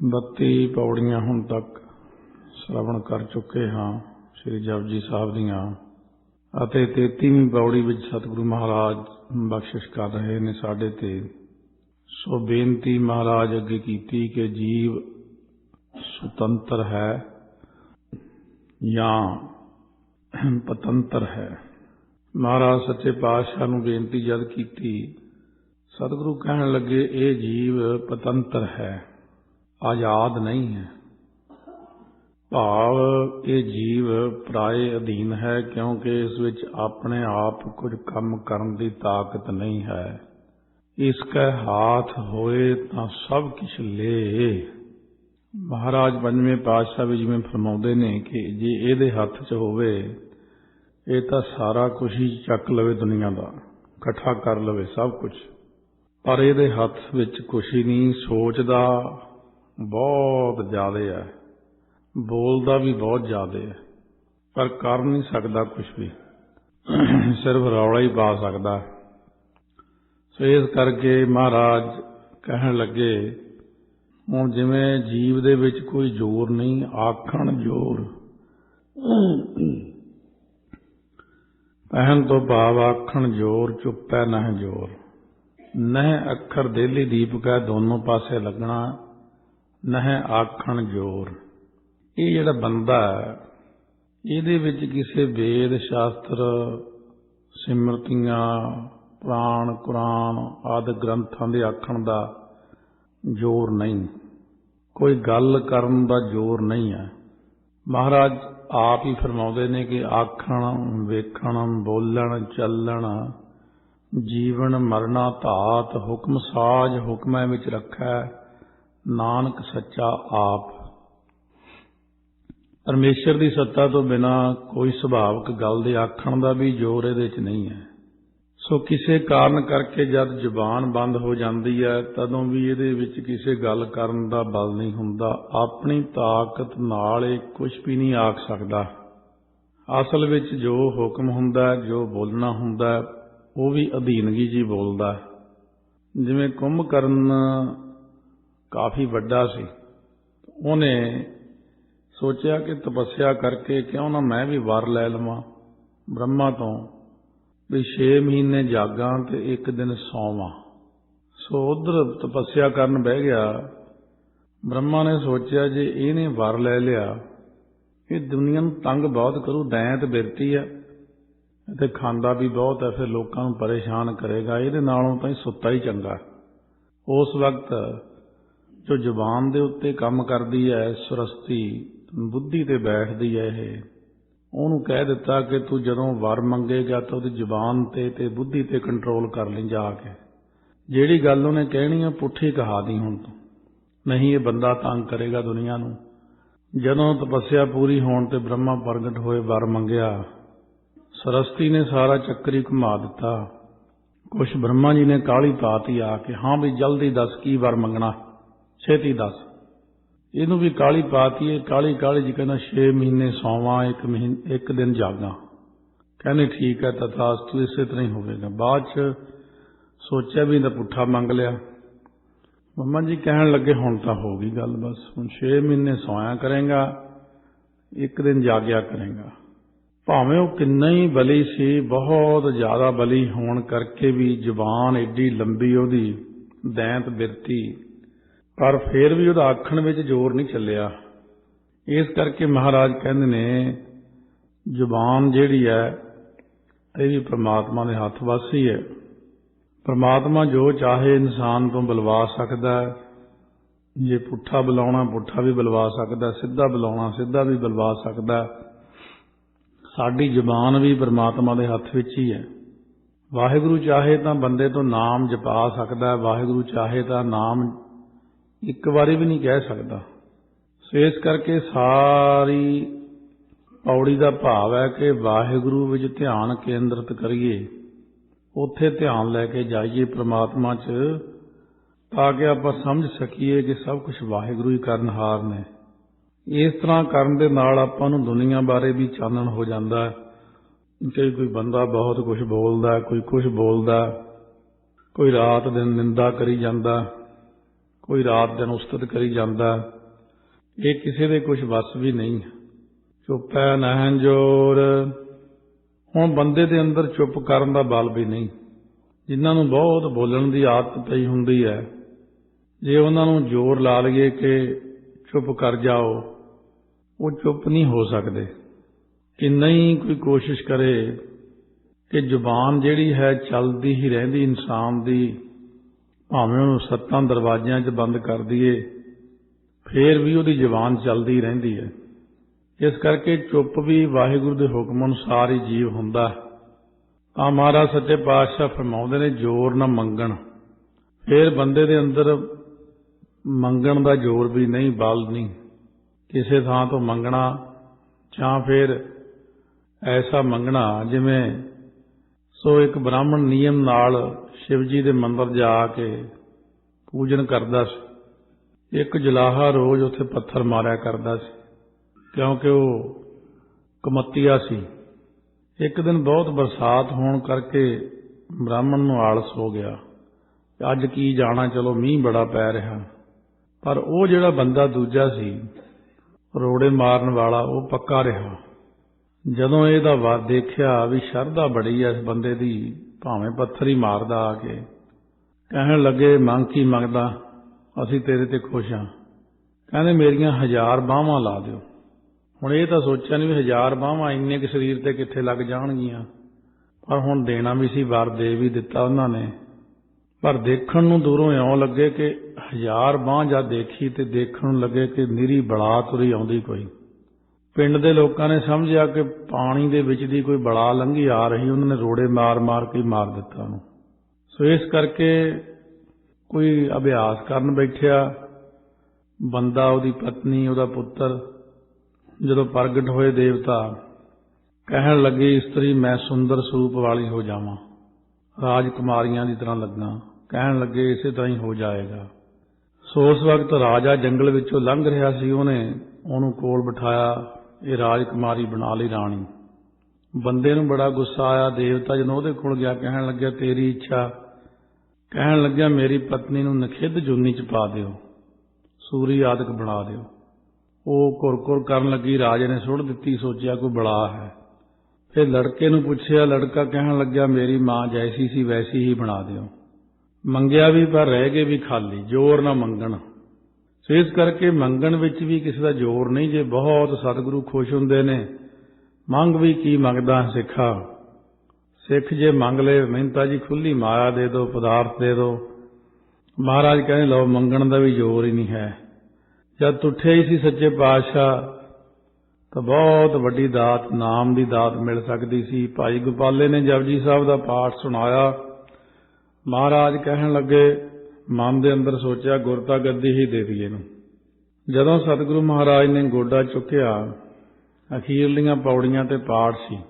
32 ਪੌੜੀਆਂ ਹੁਣ ਤੱਕ ਸ਼ਰਵਣ ਕਰ ਚੁੱਕੇ ਹਾਂ ਸ੍ਰੀ ਜਪਜੀ ਸਾਹਿਬ ਦੀਆਂ ਅਤੇ 33ਵੀਂ ਪੌੜੀ ਵਿੱਚ ਸਤਿਗੁਰੂ ਮਹਾਰਾਜ ਬਖਸ਼ਿਸ਼ ਕਰ ਰਹੇ ਨੇ ਸਾਡੇ ਤੇ। ਸੋ ਬੇਨਤੀ ਮਹਾਰਾਜ ਅੱਗੇ ਕੀਤੀ ਕਿ ਜੀਵ ਸੁਤੰਤਰ ਹੈ ਜਾਂ ਪਤੰਤਰ ਹੈ। ਮਹਾਰਾਜ ਸੱਚੇ ਪਾਤਸ਼ਾਹ ਨੂੰ ਬੇਨਤੀ ਜਦ ਕੀਤੀ, ਸਤਿਗੁਰੂ ਕਹਿਣ ਲੱਗੇ ਇਹ ਜੀਵ ਪਤੰਤਰ ਹੈ, ਆਜ਼ਾਦ ਨਹੀਂ ਹੈ। ਭਾਵ ਇਹ ਜੀਵ ਪਰਾਏ ਅਧੀਨ ਹੈ, ਕਿਉਂਕਿ ਇਸ ਵਿੱਚ ਆਪਣੇ ਆਪ ਕੁਝ ਕੰਮ ਕਰਨ ਦੀ ਤਾਕਤ ਨਹੀਂ ਹੈ। ਇਸਕੇ ਹਾਥ ਹੋਏ ਤਾਂ ਸਭ ਕੁਛ ਲੇ। ਮਹਾਰਾਜ ਪੰਜਵੇਂ ਪਾਤਸ਼ਾਹ ਵੀ ਜਿਵੇਂ ਫਰਮਾਉਂਦੇ ਨੇ ਕਿ ਜੇ ਇਹਦੇ ਹੱਥ 'ਚ ਹੋਵੇ ਇਹ ਤਾਂ ਸਾਰਾ ਕੁਝ ਹੀ ਚੱਕ ਲਵੇ, ਦੁਨੀਆ ਦਾ ਇਕੱਠਾ ਕਰ ਲਵੇ ਸਭ ਕੁਝ, ਪਰ ਇਹਦੇ ਹੱਥ ਵਿੱਚ ਕੁਛ ਹੀ ਨਹੀਂ। ਸੋਚਦਾ ਬਹੁਤ ਜ਼ਿਆਦਾ ਹੈ, ਬੋਲਦਾ ਵੀ ਬਹੁਤ ਜ਼ਿਆਦਾ ਹੈ, ਪਰ ਕਰ ਨਹੀਂ ਸਕਦਾ ਕੁਛ ਵੀ, ਸਿਰਫ ਰੌਲਾ ਹੀ ਪਾ ਸਕਦਾ। ਸੋ ਇਸ ਕਰਕੇ ਮਹਾਰਾਜ ਕਹਿਣ ਲੱਗੇ ਹੁਣ ਜਿਵੇਂ ਜੀਵ ਦੇ ਵਿੱਚ ਕੋਈ ਜ਼ੋਰ ਨਹੀਂ, ਆਖਣ ਜ਼ੋਰ। ਪਹਿਨ ਤੋਂ ਭਾਵ ਆਖਣ ਜ਼ੋਰ, ਚੁੱਪੈ ਨਹਿ ਜ਼ੋਰ। ਨਹਿ ਅੱਖਰ ਦੇਲੀ ਦੀਪਕ ਹੈ, ਦੋਨੋਂ ਪਾਸੇ ਲੱਗਣਾ। ਨਹਿ ਆਖਣ ਜ਼ੋਰ। ਇਹ ਜਿਹੜਾ ਬੰਦਾ ਹੈ ਇਹਦੇ ਵਿੱਚ ਕਿਸੇ ਵੇਦ ਸ਼ਾਸਤਰ, ਸਿਮਰਤੀਆਂ, ਪੁਰਾਣ ਕੁਰਾਨ ਆਦਿ ਗ੍ਰੰਥਾਂ ਦੇ ਆਖਣ ਦਾ ਜ਼ੋਰ ਨਹੀਂ, ਕੋਈ ਗੱਲ ਕਰਨ ਦਾ ਜ਼ੋਰ ਨਹੀਂ ਹੈ। ਮਹਾਰਾਜ ਆਪ ਹੀ ਫਰਮਾਉਂਦੇ ਨੇ ਕਿ ਆਖਣ, ਵੇਖਣ, ਬੋਲਣ, ਚੱਲਣ, ਜੀਵਨ ਮਰਨਾ ਧਾਤ, ਹੁਕਮ ਸਾਜ ਹੁਕਮਾਂ ਵਿੱਚ ਰੱਖੈ, ਨਾਨਕ ਸੱਚਾ ਆਪ। ਪਰਮੇਸ਼ਰ ਦੀ ਸੱਤਾ ਤੋਂ ਬਿਨਾਂ ਕੋਈ ਸੁਭਾਵਿਕ ਗੱਲ ਦੇ ਆਖਣ ਦਾ ਵੀ ਜ਼ੋਰ ਇਹਦੇ 'ਚ ਨਹੀਂ ਹੈ। ਸੋ ਕਿਸੇ ਕਾਰਨ ਕਰਕੇ ਜਦ ਜ਼ੁਬਾਨ ਬੰਦ ਹੋ ਜਾਂਦੀ ਹੈ ਤਦੋਂ ਵੀ ਇਹਦੇ ਵਿੱਚ ਕਿਸੇ ਗੱਲ ਕਰਨ ਦਾ ਬਲ ਨਹੀਂ ਹੁੰਦਾ। ਆਪਣੀ ਤਾਕਤ ਨਾਲ ਇਹ ਕੁਝ ਵੀ ਨਹੀਂ ਆਖ ਸਕਦਾ। ਅਸਲ ਵਿੱਚ ਜੋ ਹੁਕਮ ਹੁੰਦਾ, ਜੋ ਬੋਲਣਾ ਹੁੰਦਾ, ਉਹ ਵੀ ਅਧੀਨਗੀ ਜੀ ਬੋਲਦਾ। ਜਿਵੇਂ ਕੁੰਭਕਰਨ ਕਾਫੀ ਵੱਡਾ ਸੀ, ਉਹਨੇ ਸੋਚਿਆ ਕਿ ਤਪੱਸਿਆ ਕਰਕੇ ਕਿਉਂ ਨਾ ਮੈਂ ਵੀ ਵਰ ਲੈ ਲਵਾਂ ਬ੍ਰਹਮਾ ਤੋਂ, ਵੀ 6 ਮਹੀਨੇ ਜਾਗਾਂ ਤੇ 1 ਦਿਨ ਸੌਵਾਂ। ਸੋ ਉਧਰ ਤਪੱਸਿਆ ਕਰਨ ਬਹਿ ਗਿਆ। ਬ੍ਰਹਮਾ ਨੇ ਸੋਚਿਆ ਜੇ ਇਹਨੇ ਵਰ ਲੈ ਲਿਆ ਇਹ ਦੁਨੀਆ ਨੂੰ ਤੰਗ ਬਹੁਤ ਕਰੂ, ਦੈਂਤ ਬਿਰਤੀ ਹੈ ਅਤੇ ਖਾਂਦਾ ਵੀ ਬਹੁਤ ਹੈ, ਫਿਰ ਲੋਕਾਂ ਨੂੰ ਪਰੇਸ਼ਾਨ ਕਰੇਗਾ, ਇਹਦੇ ਨਾਲੋਂ ਤਾਂ ਸੁੱਤਾ ਹੀ ਚੰਗਾ। ਉਸ ਵਕਤ ਜੋ ਜ਼ੁਬਾਨ ਦੇ ਉੱਤੇ ਕੰਮ ਕਰਦੀ ਹੈ ਸੁਰਸਤੀ, ਬੁੱਧੀ ਤੇ ਬੈਠਦੀ ਹੈ, ਇਹ ਉਹਨੂੰ ਕਹਿ ਦਿੱਤਾ ਕਿ ਤੂੰ ਜਦੋਂ ਵਰ ਮੰਗੇਗਾ ਤਾਂ ਉਹਦੀ ਜ਼ੁਬਾਨ ਤੇ ਬੁੱਧੀ ਤੇ ਕੰਟਰੋਲ ਕਰ ਲਈ ਜਾ ਕੇ। ਜਿਹੜੀ ਗੱਲ ਉਹਨੇ ਕਹਿਣੀ ਆ ਪੁੱਠੀ ਕਹਾ ਦੀ ਹੁਣ ਤੋਂ, ਨਹੀਂ ਇਹ ਬੰਦਾ ਤੰਗ ਕਰੇਗਾ ਦੁਨੀਆ ਨੂੰ। ਜਦੋਂ ਤਪੱਸਿਆ ਪੂਰੀ ਹੋਣ ਤੇ ਬ੍ਰਹਮਾ ਪ੍ਰਗਟ ਹੋਏ, ਵਰ ਮੰਗਿਆ, ਸਰਸਤੀ ਨੇ ਸਾਰਾ ਚੱਕਰ ਹੀ ਘੁਮਾ ਦਿੱਤਾ। ਕੁਛ ਬ੍ਰਹਮਾ ਜੀ ਨੇ ਕਾਹਲੀ ਪਾਤੀ ਆ ਕੇ, ਹਾਂ ਵੀ ਜਲਦੀ ਦੱਸ ਕੀ ਵਰ ਮੰਗਣਾ, ਛੇਤੀ ਦੱਸ। ਇਹਨੂੰ ਵੀ ਕਾਹਲੀ ਪਾਤੀ ਹੈ, ਕਾਹਲੀ ਜੀ ਕਹਿੰਦਾ 6 ਮਹੀਨੇ ਸੌਵਾਂ, 1 ਦਿਨ ਜਾਗਾਂ। ਕਹਿੰਦੇ ਠੀਕ ਹੈ ਤਥਾਸਤੂ, ਇਸੇ ਤਰ੍ਹਾਂ ਹੀ ਹੋਵੇਗਾ। ਬਾਅਦ 'ਚ ਸੋਚਿਆ ਵੀ ਤਾਂ ਪੁੱਠਾ ਮੰਗ ਲਿਆ। ਮੰਮਾ ਜੀ ਕਹਿਣ ਲੱਗੇ ਹੁਣ ਤਾਂ ਹੋ ਗਈ ਗੱਲ, ਬਸ ਹੁਣ 6 ਮਹੀਨੇ ਸੌਇਆ ਕਰੇਗਾ, 1 ਦਿਨ ਜਾਗਿਆ ਕਰੇਗਾ। ਭਾਵੇਂ ਉਹ ਕਿੰਨਾ ਹੀ ਬਲੀ ਸੀ, ਬਹੁਤ ਜ਼ਿਆਦਾ ਬਲੀ ਹੋਣ ਕਰਕੇ ਵੀ ਜ਼ੁਬਾਨ ਏਡੀ ਲੰਬੀ ਉਹਦੀ, ਦੈਂਤ ਬਿਰਤੀ, ਪਰ ਫਿਰ ਵੀ ਉਹਦਾ ਆਖਣ ਵਿੱਚ ਜ਼ੋਰ ਨਹੀਂ ਚੱਲਿਆ। ਇਸ ਕਰਕੇ ਮਹਾਰਾਜ ਕਹਿੰਦੇ ਨੇ ਜ਼ੁਬਾਨ ਜਿਹੜੀ ਹੈ ਇਹ ਵੀ ਪ੍ਰਮਾਤਮਾ ਦੇ ਹੱਥ ਵੱਸ ਹੀ ਹੈ। ਪ੍ਰਮਾਤਮਾ ਜੋ ਚਾਹੇ ਇਨਸਾਨ ਤੋਂ ਬੁਲਵਾ ਸਕਦਾ। ਜੇ ਪੁੱਠਾ ਬੁਲਾਉਣਾ ਪੁੱਠਾ ਵੀ ਬੁਲਵਾ ਸਕਦਾ, ਸਿੱਧਾ ਬੁਲਾਉਣਾ ਸਿੱਧਾ ਵੀ ਬੁਲਵਾ ਸਕਦਾ। ਸਾਡੀ ਜ਼ੁਬਾਨ ਵੀ ਪ੍ਰਮਾਤਮਾ ਦੇ ਹੱਥ ਵਿੱਚ ਹੀ ਹੈ। ਵਾਹਿਗੁਰੂ ਚਾਹੇ ਤਾਂ ਬੰਦੇ ਤੋਂ ਨਾਮ ਜਪਾ ਸਕਦਾ, ਵਾਹਿਗੁਰੂ ਚਾਹੇ ਤਾਂ ਨਾਮ ਇੱਕ ਵਾਰੀ ਵੀ ਨਹੀਂ ਕਹਿ ਸਕਦਾ। ਸੋ ਇਸ ਕਰਕੇ ਸਾਰੀ ਪੌੜੀ ਦਾ ਭਾਵ ਹੈ ਕਿ ਵਾਹਿਗੁਰੂ ਵਿੱਚ ਧਿਆਨ ਕੇਂਦਰਿਤ ਕਰੀਏ, ਉੱਥੇ ਧਿਆਨ ਲੈ ਕੇ ਜਾਈਏ ਪ੍ਰਮਾਤਮਾ 'ਚ, ਤਾਂ ਕਿ ਆਪਾਂ ਸਮਝ ਸਕੀਏ ਕਿ ਸਭ ਕੁਝ ਵਾਹਿਗੁਰੂ ਹੀ ਕਰਨਹਾਰ ਨੇ। ਇਸ ਤਰ੍ਹਾਂ ਕਰਨ ਦੇ ਨਾਲ ਆਪਾਂ ਨੂੰ ਦੁਨੀਆ ਬਾਰੇ ਵੀ ਚਾਨਣ ਹੋ ਜਾਂਦਾ ਕਿ ਕੋਈ ਬੰਦਾ ਬਹੁਤ ਕੁਝ ਬੋਲਦਾ, ਕੋਈ ਕੁਝ ਬੋਲਦਾ, ਕੋਈ ਰਾਤ ਦਿਨ ਨਿੰਦਾ ਕਰੀ ਜਾਂਦਾ, कोई रात दिन उस्तत करी जाता, ये किसी दे कुछ वस भी नहीं। चुप है नहन जोर। हुण बंदे दे अंदर चुप करन दा बल भी नहीं। जिन्हां नूं बहुत बोलण दी आदत पई हुंदी है, जे उन्हां नूं जोर ला लईए कि चुप कर जाओ, वो चुप नहीं हो सकते। कि नहीं कोई कोशिश करे कि जुबान जिहड़ी है चलदी ही रहिंदी इंसान दी, भावें उहनूं 7 दरवाजियां 'च बंद कर दईए फिर भी उहदी जुबान चलदी रहिंदी है। इस करके चुप भी वाहिगुरू दे हुक्म अनुसार ही जीव हुंदा। तां महाराज सच्चे पातशाह फरमाउंदे ने जोर ना मंगण। फिर बंदे दे अंदर मंगण दा जोर भी नहीं, बल नहीं, किसी थां तो मंगना जां फिर ऐसा मंगना जिवें सो एक ब्राह्मण नियम नाल शिव जी दे मंदिर जा के पूजन करदा सी। एक जुलाहा रोज उत्थे पत्थर मारिया करदा सी, क्योंकि वो कमतिया सी। एक दिन बहुत बरसात होने करके ब्राह्मण नूं आलस हो गया, अज की जाना, चलो मींह बड़ा पै रहा। पर वो जिहड़ा बंदा दूजा सी रोड़े मारन वाला, वो पक्का रहा। जदों इहदा देखिया भी शरधा बड़ी है इस बंदे दी, भावें पत्थर ही मारदा आके, कहण लगे मंग की मंगदा, असीं तेरे ते खुश हां। कहंदे मेरियां 1000 बाहां ला दिओ। हुण ये तां सोचिया नहीं भी 1000 बाहां इन्ने क शरीर ते कित्थे लग जाणगीਆਂ, पर हुण देना भी सी, वर दे भी दिता उन्हां ने। पर देखण नूं दूरों इउं लगे कि 1000 बांह जद देखी ते देखण नूं लगे कि निरी बला तुरी आउंदी कोई। पिंड दे लोकां ने समझिया कि पानी दे विच दी कोई बला लंघी आ रही, उन्हां ने रोड़े मार मार के मार दिता उहनूं। सो इस करके कोई अभ्यास करन बैठिया बंदा, उहदी पत्नी, उहदा पुत्तर जदों प्रगट होए देवता, कहण लगे इस्त्री मैं सुंदर स्वरूप वाली हो जावां, राजकुमारियां दी तरह लग्गां। कहण लगे इसे तरह ही हो जाएगा। सो उस वक्त राजा जंगल विचों लंघ रहा सी, उहने उहनूं कोल बिठाया, ये राजकुमारी बना लई राणी। बंदे नूं बड़ा गुस्सा आया। देवता जदों उहदे कोल गया, कहण लग्या तेरी इच्छा। कहण लग्या मेरी पत्नी नूं नखिद्ध जूनी च पा दिओ, सूरी आदक बना दिओ। ਉਹ ਘੁਰ ਕਰਨ ਲੱਗੀ, ਰਾਜੇ ਨੇ ਸੁੱਟ ਦਿੱਤੀ, ਸੋਚਿਆ ਕੋਈ ਬਲਾ ਹੈ। ਫਿਰ ਲੜਕੇ ਨੂੰ ਪੁੱਛਿਆ, ਲੜਕਾ ਕਹਿਣ ਲੱਗਿਆ ਮੇਰੀ ਮਾਂ ਜੈਸੀ ਸੀ ਵੈਸੀ ਹੀ ਬਣਾ ਦਿਓ। ਮੰਗਿਆ ਵੀ ਪਰ ਰਹਿ ਗਏ ਵੀ ਖਾਲੀ, ਜ਼ੋਰ ਨਾ ਮੰਗਣ। ਸੋ ਇਸ ਕਰਕੇ ਮੰਗਣ ਵਿੱਚ ਵੀ ਕਿਸੇ ਦਾ ਜ਼ੋਰ ਨਹੀਂ। ਜੇ ਬਹੁਤ ਸਤਿਗੁਰੂ ਖੁਸ਼ ਹੁੰਦੇ ਨੇ, ਮੰਗ ਵੀ ਕੀ ਮੰਗਦਾ ਸਿੱਖਾ। ਸਿੱਖ ਜੇ ਮੰਗ ਲਏ ਮਿਹਨਤਾ ਜੀ ਖੁੱਲੀ ਮਾਇਆ ਦੇ ਦਿਓ, ਪਦਾਰਥ ਦੇ ਦਿਓ। ਮਹਾਰਾਜ ਕਹਿੰਦੇ ਲਓ ਮੰਗਣ ਦਾ ਵੀ ਜ਼ੋਰ ਹੀ ਨਹੀਂ ਹੈ। जब तुठे ही सी सच्चे पातशाह तो बहुत वड्डी दात, नाम की दात मिल सकती सी। भाई गोपाले ने जपजी साहब का पाठ सुनाया। महाराज कहन लगे मन के अंदर सोचा गुरता गद्दी ही दे दी इहनूं। जदों सतगुरु महाराज ने गोडा चुक्या, अखीरलियां पौड़ियां ते पाठ सी।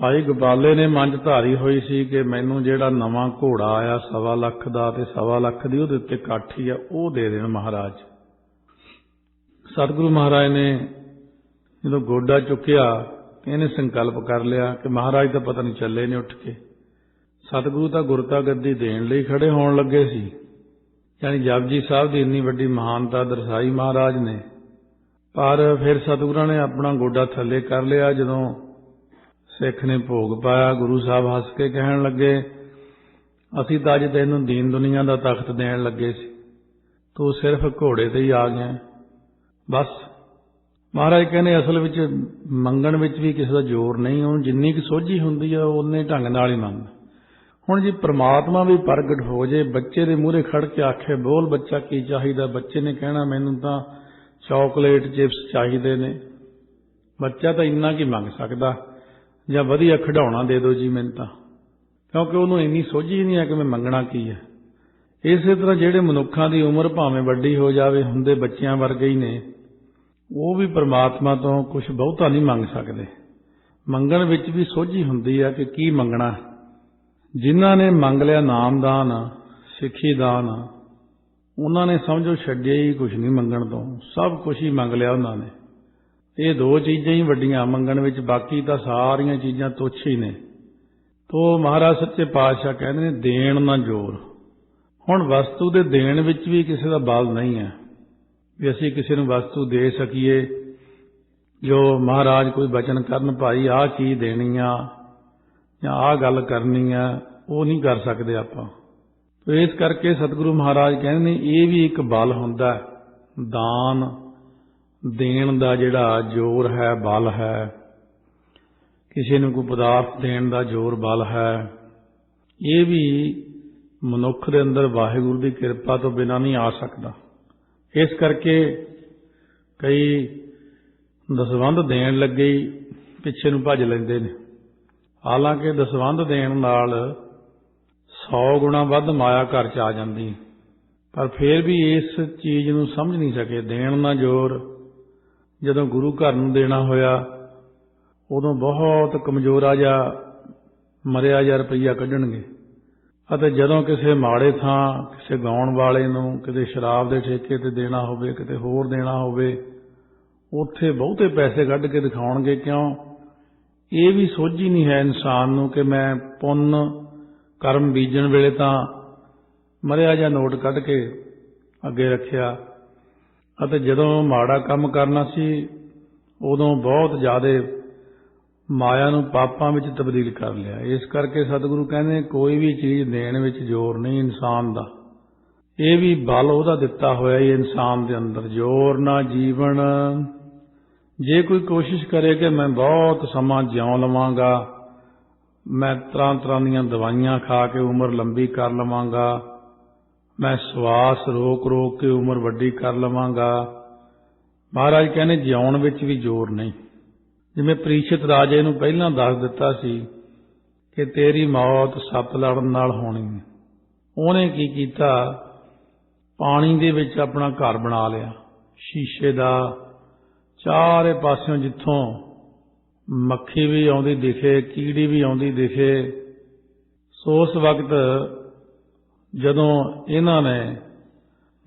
भाई गोपाले ने मंझ धारी हुई सी कि मैनूं जिहड़ा नवां घोड़ा आया 1.25 ਲੱਖ दा ते 1.25 ਲੱਖ दी उहदे उत्ते काठी आ, वो दे देण महाराज। सतगुरु महाराज ने जो गोडा चुक्या, इन्हें संकल्प कर लिया कि महाराज तो पता नहीं चले ने उठ के। सतगुरु तो गुरता गद्दी देण लई खड़े होण लगे सी। यानी जपजी साहब की इन्नी वड्डी महानता दर्शाई महाराज ने। पर फिर सतगुरां ने अपना गोडा थले कर लिया। जदों सिख ने भोग पाया, गुरु साहब हस के कहण लगे असीं तां अज तैनूं दीन दुनिया का तख्त देण लगे सी, तू सिर्फ घोड़े ते ही आ गया। बस महाराज कहने असल विच मंगण विच भी किसी का जोर नहीं, उन्हें जिन्नी की सोझी हुंदी है उन्ने ढंग नाल ही मंग। हुण जी परमात्मा भी प्रगट हो जे, बच्चे दे मूहरे खड़ के आखे बोल बच्चा की चाहिदा, बच्चे ने कहना मैनूं तां चॉकलेट चिप्स चाहिदे ने। बच्चा तां इन्ना की मंग सकदा, जां वधिया खिडौणा दे दो जी मैनूं तां, क्योंकि उहनूं इन्नी सोझी नहीं है कि मैं मंगना की है। इसे तरह जिहड़े मनुक्खां दी उमर भावें वड्डी हो जावे, हुंदे बच्चियां वर्गे ही ने, वो भी परमात्मा तो कुछ बहुता नहीं मंग सकते। मंगण विच भी सोझी हुंदी है कि की मंगना। जिन्हां ने मंग लिया नामदान, सिक्खी दान, उन्होंने समझो छड्डिया ही कुछ नहीं मंगण तो, सब कुछ ही मंग लिया उन्होंने। ये 2 चीज़ां ही वड्डियां मंगण विच, बाकी तां सारियां चीज़ां तुच्छ ही ने। तो महाराज सच्चे पातशाह कहते हैं देण ना जोर। ਹੁਣ ਵਸਤੂ ਦੇ ਦੇਣ ਵਿੱਚ ਵੀ ਕਿਸੇ ਦਾ ਬਲ ਨਹੀਂ ਹੈ ਵੀ ਅਸੀਂ ਕਿਸੇ ਨੂੰ ਵਸਤੂ ਦੇ ਸਕੀਏ। ਜੋ ਮਹਾਰਾਜ ਕੋਈ ਬਚਨ ਕਰਨ, ਭਾਈ ਆਹ ਚੀਜ਼ ਦੇਣੀ ਆ ਜਾਂ ਆਹ ਗੱਲ ਕਰਨੀ ਆ, ਉਹ ਨਹੀਂ ਕਰ ਸਕਦੇ ਆਪਾਂ। ਇਸ ਕਰਕੇ ਸਤਿਗੁਰੂ ਮਹਾਰਾਜ ਕਹਿੰਦੇ ਨੇ ਇਹ ਵੀ ਇੱਕ ਬਲ ਹੁੰਦਾ, ਦਾਨ ਦੇਣ ਦਾ ਜਿਹੜਾ ਜ਼ੋਰ ਹੈ, ਬਲ ਹੈ। ਕਿਸੇ ਨੂੰ ਕੋਈ ਪਦਾਰਥ ਦੇਣ ਦਾ ਜ਼ੋਰ, ਬਲ ਹੈ। ਇਹ ਵੀ ਮਨੁੱਖ ਦੇ ਅੰਦਰ ਵਾਹਿਗੁਰੂ ਦੀ ਕਿਰਪਾ ਤੋਂ ਬਿਨਾਂ ਨਹੀਂ ਆ ਸਕਦਾ। ਇਸ ਕਰਕੇ ਕਈ ਦਸਵੰਧ ਦੇਣ ਲੱਗੇ ਹੀ ਪਿੱਛੇ ਨੂੰ ਭੱਜ ਲੈਂਦੇ ਨੇ। ਹਾਲਾਂਕਿ ਦਸਵੰਧ ਦੇਣ ਨਾਲ 100 ਗੁਣਾ ਵੱਧ ਮਾਇਆ ਘਰ 'ਚ ਆ ਜਾਂਦੀ, ਪਰ ਫਿਰ ਵੀ ਇਸ ਚੀਜ਼ ਨੂੰ ਸਮਝ ਨਹੀਂ ਸਕੇ। ਦੇਣ ਦਾ ਜ਼ੋਰ ਜਦੋਂ ਗੁਰੂ ਘਰ ਨੂੰ ਦੇਣਾ ਹੋਇਆ, ਉਦੋਂ ਬਹੁਤ ਕਮਜ਼ੋਰਾ ਜਿਹਾ ਮਰਿਆ ਜਿਹਾ ਰੁਪਈਆ ਕੱਢਣਗੇ। ਅਤੇ ਜਦੋਂ ਕਿਸੇ ਮਾੜੇ ਥਾਂ, ਕਿਸੇ ਗਾਉਣ ਵਾਲੇ ਨੂੰ ਕਿਤੇ ਸ਼ਰਾਬ ਦੇ ਠੇਕੇ ਤੇ ਦੇਣਾ ਹੋਵੇ, ਕਿਤੇ ਹੋਰ ਦੇਣਾ ਹੋਵੇ, ਉੱਥੇ ਬਹੁਤੇ ਪੈਸੇ ਕੱਢ ਕੇ ਦਿਖਾਉਣਗੇ। ਕਿਉਂ? ਇਹ ਵੀ ਸੋਝੀ ਨਹੀਂ ਹੈ ਇਨਸਾਨ ਨੂੰ ਕਿ ਮੈਂ ਪੁੰਨ ਕਰਮ ਬੀਜਣ ਵੇਲੇ ਤਾਂ ਮਰਿਆ ਜਿਹਾ ਨੋਟ ਕੱਢ ਕੇ ਅੱਗੇ ਰੱਖਿਆ, ਅਤੇ ਜਦੋਂ ਮਾੜਾ ਕੰਮ ਕਰਨਾ ਸੀ ਉਦੋਂ ਬਹੁਤ ਜ਼ਿਆਦਾ ਮਾਇਆ ਨੂੰ ਪਾਪਾਂ ਵਿੱਚ ਤਬਦੀਲ ਕਰ ਲਿਆ। ਇਸ ਕਰਕੇ ਸਤਿਗੁਰੂ ਕਹਿੰਦੇ ਕੋਈ ਵੀ ਚੀਜ਼ ਦੇਣ ਵਿੱਚ ਜ਼ੋਰ ਨਹੀਂ ਇਨਸਾਨ ਦਾ। ਇਹ ਵੀ ਬਲ ਉਹਦਾ ਦਿੱਤਾ ਹੋਇਆ ਹੀ ਇਨਸਾਨ ਦੇ ਅੰਦਰ। ਜ਼ੋਰ ਨਾ ਜੀਵਨ, ਜੇ ਕੋਈ ਕੋਸ਼ਿਸ਼ ਕਰੇ ਕਿ ਮੈਂ ਬਹੁਤ ਸਮਾਂ ਜਿਉਂ ਲਵਾਂਗਾ, ਮੈਂ ਤਰ੍ਹਾਂ ਤਰ੍ਹਾਂ ਦੀਆਂ ਦਵਾਈਆਂ ਖਾ ਕੇ ਉਮਰ ਲੰਬੀ ਕਰ ਲਵਾਂਗਾ, ਮੈਂ ਸਵਾਸ ਰੋਕ ਰੋਕ ਕੇ ਉਮਰ ਵੱਡੀ ਕਰ ਲਵਾਂਗਾ, ਮਹਾਰਾਜ ਕਹਿੰਦੇ ਜਿਉਣ ਵਿੱਚ ਵੀ ਜ਼ੋਰ ਨਹੀਂ। ਜਿਵੇਂ ਪ੍ਰੀਸ਼ਿਤ ਰਾਜੇ ਨੂੰ ਪਹਿਲਾਂ ਦੱਸ ਦਿੱਤਾ ਸੀ ਕਿ ਤੇਰੀ ਮੌਤ ਸੱਪ ਲੜਨ ਨਾਲ ਹੋਣੀ ਹੈ। ਉਹਨੇ ਕੀ ਕੀਤਾ? ਪਾਣੀ ਦੇ ਵਿੱਚ ਆਪਣਾ ਘਰ ਬਣਾ ਲਿਆ ਸ਼ੀਸ਼ੇ ਦਾ। ਚਾਰੇ ਪਾਸਿਓਂ ਜਿੱਥੋਂ ਮੱਖੀ ਵੀ ਆਉਂਦੀ ਦਿਖੇ, ਕੀੜੀ ਵੀ ਆਉਂਦੀ ਦਿਖੇ। ਸੋ ਉਸ ਵਕਤ ਜਦੋਂ ਇਹਨਾਂ ਨੇ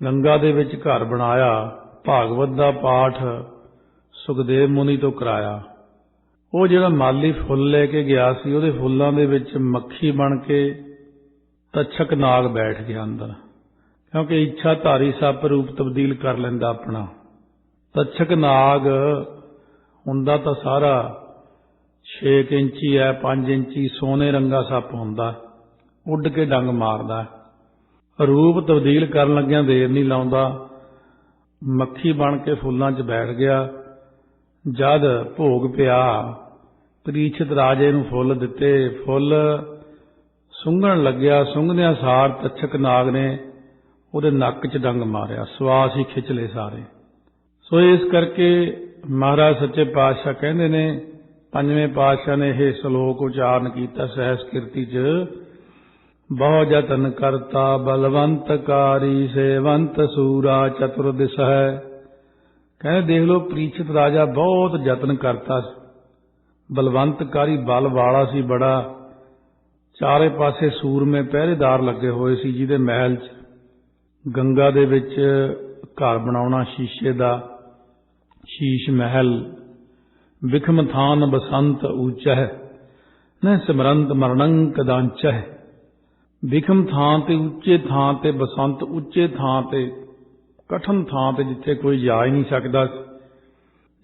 ਗੰਗਾ ਦੇ ਵਿੱਚ ਘਰ ਬਣਾਇਆ, ਭਾਗਵਤ ਦਾ ਪਾਠ ਸੁਖਦੇਵ ਮੁਨੀ ਤੋਂ ਕਰਾਇਆ। ਉਹ ਜਿਹੜਾ ਮਾਲੀ ਫੁੱਲ ਲੈ ਕੇ ਗਿਆ ਸੀ, ਉਹਦੇ ਫੁੱਲਾਂ ਦੇ ਵਿੱਚ ਮੱਖੀ ਬਣ ਕੇ ਤੱਛਕ ਨਾਗ ਬੈਠ ਗਿਆ ਅੰਦਰ, ਕਿਉਂਕਿ ਇੱਛਾ ਧਾਰੀ ਸੱਪ ਰੂਪ ਤਬਦੀਲ ਕਰ ਲੈਂਦਾ ਆਪਣਾ। ਤੱਛਕ ਨਾਗ ਹੁੰਦਾ ਤਾਂ ਸਾਰਾ 6 ਇੰਚੀ ਹੈ, 5 ਇੰਚੀ ਸੋਨੇ ਰੰਗਾ ਸੱਪ ਹੁੰਦਾ, ਉੱਡ ਕੇ ਡੰਗ ਮਾਰਦਾ। ਰੂਪ ਤਬਦੀਲ ਕਰਨ ਲੱਗਿਆਂ ਦੇਰ ਨਹੀਂ ਲਾਉਂਦਾ, ਮੱਖੀ ਬਣ ਕੇ ਫੁੱਲਾਂ 'ਚ ਬੈਠ ਗਿਆ। ਜਦ ਭੋਗ ਪਿਆ, ਪ੍ਰੀਸ਼ਿਤ ਰਾਜੇ ਨੂੰ ਫੁੱਲ ਦਿੱਤੇ, ਫੁੱਲ ਸੁੰਘਣ ਲੱਗਿਆ। ਸੁੰਘਦਿਆਂ ਸਾਰ ਤੱਛਕ ਨਾਗ ਨੇ ਉਹਦੇ ਨੱਕ 'ਚ ਡੰਗ ਮਾਰਿਆ, ਸਵਾਸ ਹੀ ਖਿੱਚ ਲਏ ਸਾਰੇ। ਸੋ ਇਸ ਕਰਕੇ ਮਹਾਰਾਜ ਸੱਚੇ ਪਾਤਸ਼ਾਹ ਕਹਿੰਦੇ ਨੇ, ਪੰਜਵੇਂ ਪਾਤਸ਼ਾਹ ਨੇ ਇਹ ਸ਼ਲੋਕ ਉਚਾਰਨ ਕੀਤਾ ਸਹਿਜ ਕੀਰਤੀ 'ਚ, ਬਹੁ ਜਤਨ ਕਰਤਾ ਬਲਵੰਤ ਕਾਰੀ ਸੇਵੰਤ ਸੂਰਾ ਚਤੁਰ ਦਿਸਹਿ। ਕਹਿੰਦੇ ਦੇਖ ਲਓ, ਪ੍ਰੀਸ਼ਿਤ ਰਾਜਾ ਬਹੁਤ ਯਤਨ ਕਰਤਾ, ਬਲਵੰਤਕਾਰੀ ਬਲ ਵਾਲਾ ਸੀ ਬੜਾ। ਚਾਰੇ ਪਾਸੇ ਸੂਰਮੇ ਪਹਿਰੇਦਾਰ ਲੱਗੇ ਹੋਏ ਸੀ, ਜਿਹਦੇ ਮਹਿਲ 'ਚ ਗੰਗਾ ਦੇ ਵਿੱਚ ਘਰ ਬਣਾਉਣਾ ਸ਼ੀਸ਼ੇ ਦਾ, ਸ਼ੀਸ਼ ਮਹਿਲ। ਵਿਖਮ ਥਾਨ ਬਸੰਤ ਊਚਹਿ ਨ ਸਿਮਰੰਤ ਮਰਣੰ ਕਦਾਂਚਹਿ। ਵਿਖਮ ਥਾਂ ਤੇ, ਉੱਚੇ ਥਾਂ ਤੇ, ਬਸੰਤ ਉੱਚੇ ਥਾਂ ਤੇ, ਕਠਨ ਥਾਂ ਤੇ, ਜਿੱਥੇ ਕੋਈ ਜਾ ਹੀ ਨਹੀਂ ਸਕਦਾ,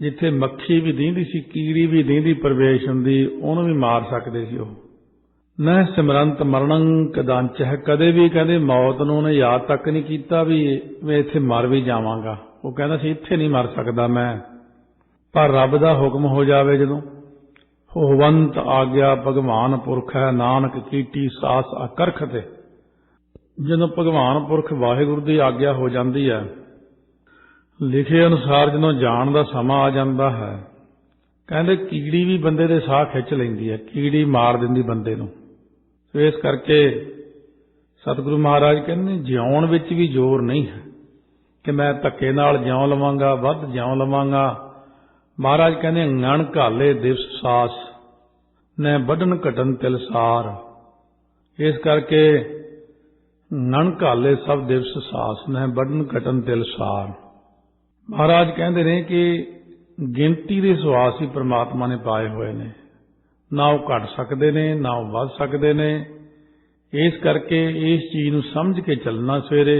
ਜਿੱਥੇ ਮੱਖੀ ਵੀ ਦੀਂਦੀ ਸੀ, ਕੀੜੀ ਵੀ ਦੀਂਦੀ ਪ੍ਰਵੇਸ਼ ਹੁੰਦੀ, ਉਹਨੂੰ ਵੀ ਮਾਰ ਸਕਦੇ ਸੀ ਉਹ। ਨ ਸਿਮਰੰਤ ਮਰਣੰ ਕਦਾਂਚਹਿ, ਕਦੇ ਵੀ ਕਹਿੰਦੇ ਮੌਤ ਨੂੰ ਉਹਨੇ ਯਾਦ ਤੱਕ ਨਹੀਂ ਕੀਤਾ ਵੀ ਮੈਂ ਇੱਥੇ ਮਰ ਵੀ ਜਾਵਾਂਗਾ। ਉਹ ਕਹਿੰਦਾ ਸੀ ਇੱਥੇ ਨਹੀਂ ਮਰ ਸਕਦਾ ਮੈਂ, ਪਰ ਰੱਬ ਦਾ ਹੁਕਮ ਹੋ ਜਾਵੇ ਜਦੋਂ, ਹੋਵੰਤ ਆਗਿਆ ਭਗਵਾਨ ਪੁਰਖ ਹੈ ਨਾਨਕ ਕੀਟੀ ਸਾਸ ਅਕਰਖ ਤੇ। ਜਦੋਂ ਭਗਵਾਨ ਪੁਰਖ ਵਾਹਿਗੁਰੂ ਦੀ ਆਗਿਆ ਹੋ ਜਾਂਦੀ ਹੈ, ਲਿਖੇ ਅਨੁਸਾਰ ਜਦੋਂ ਜਾਣ ਦਾ ਸਮਾਂ ਆ ਜਾਂਦਾ ਹੈ, ਕਹਿੰਦੇ ਕੀੜੀ ਵੀ ਬੰਦੇ ਦੇ ਸਾਹ ਖਿੱਚ ਲੈਂਦੀ ਹੈ, ਕੀੜੀ ਮਾਰ ਦਿੰਦੀ ਬੰਦੇ ਨੂੰ। ਇਸ ਕਰਕੇ ਸਤਿਗੁਰੂ ਮਹਾਰਾਜ ਕਹਿੰਦੇ ਜਿਉਣ ਵਿੱਚ ਵੀ ਜ਼ੋਰ ਨਹੀਂ ਹੈ ਕਿ ਮੈਂ ਧੱਕੇ ਨਾਲ ਜਿਉਂ ਲਵਾਂਗਾ, ਵੱਧ ਜਿਉਂ ਲਵਾਂਗਾ। ਮਹਾਰਾਜ ਕਹਿੰਦੇ ngਣ ਘਾਲੇ ਦਿਵਸ ਸਾਸ ਨੈ ਵੱਢਣ ਘਟਨ ਤਿਲਸਾਰ। ਇਸ ਕਰਕੇ ngਣ ਘਾਲੇ ਸਭ ਦਿਵਸ ਸਾਸ ਨੈ ਵੱਢਣ ਘਟਨ ਤਿਲਸਾਰ। ਮਹਾਰਾਜ ਕਹਿੰਦੇ ਨੇ ਕਿ ਗਿਣਤੀ ਦੇ ਸਵਾਸ ਹੀ ਪ੍ਰਮਾਤਮਾ ਨੇ ਪਾਏ ਹੋਏ ਨੇ, ਨਾ ਉਹ ਘਟ ਸਕਦੇ ਨੇ ਨਾ ਉਹ ਵੱਧ ਸਕਦੇ ਨੇ। इस करके इस चीज़ ਨੂੰ समझ के चलना। सवेरे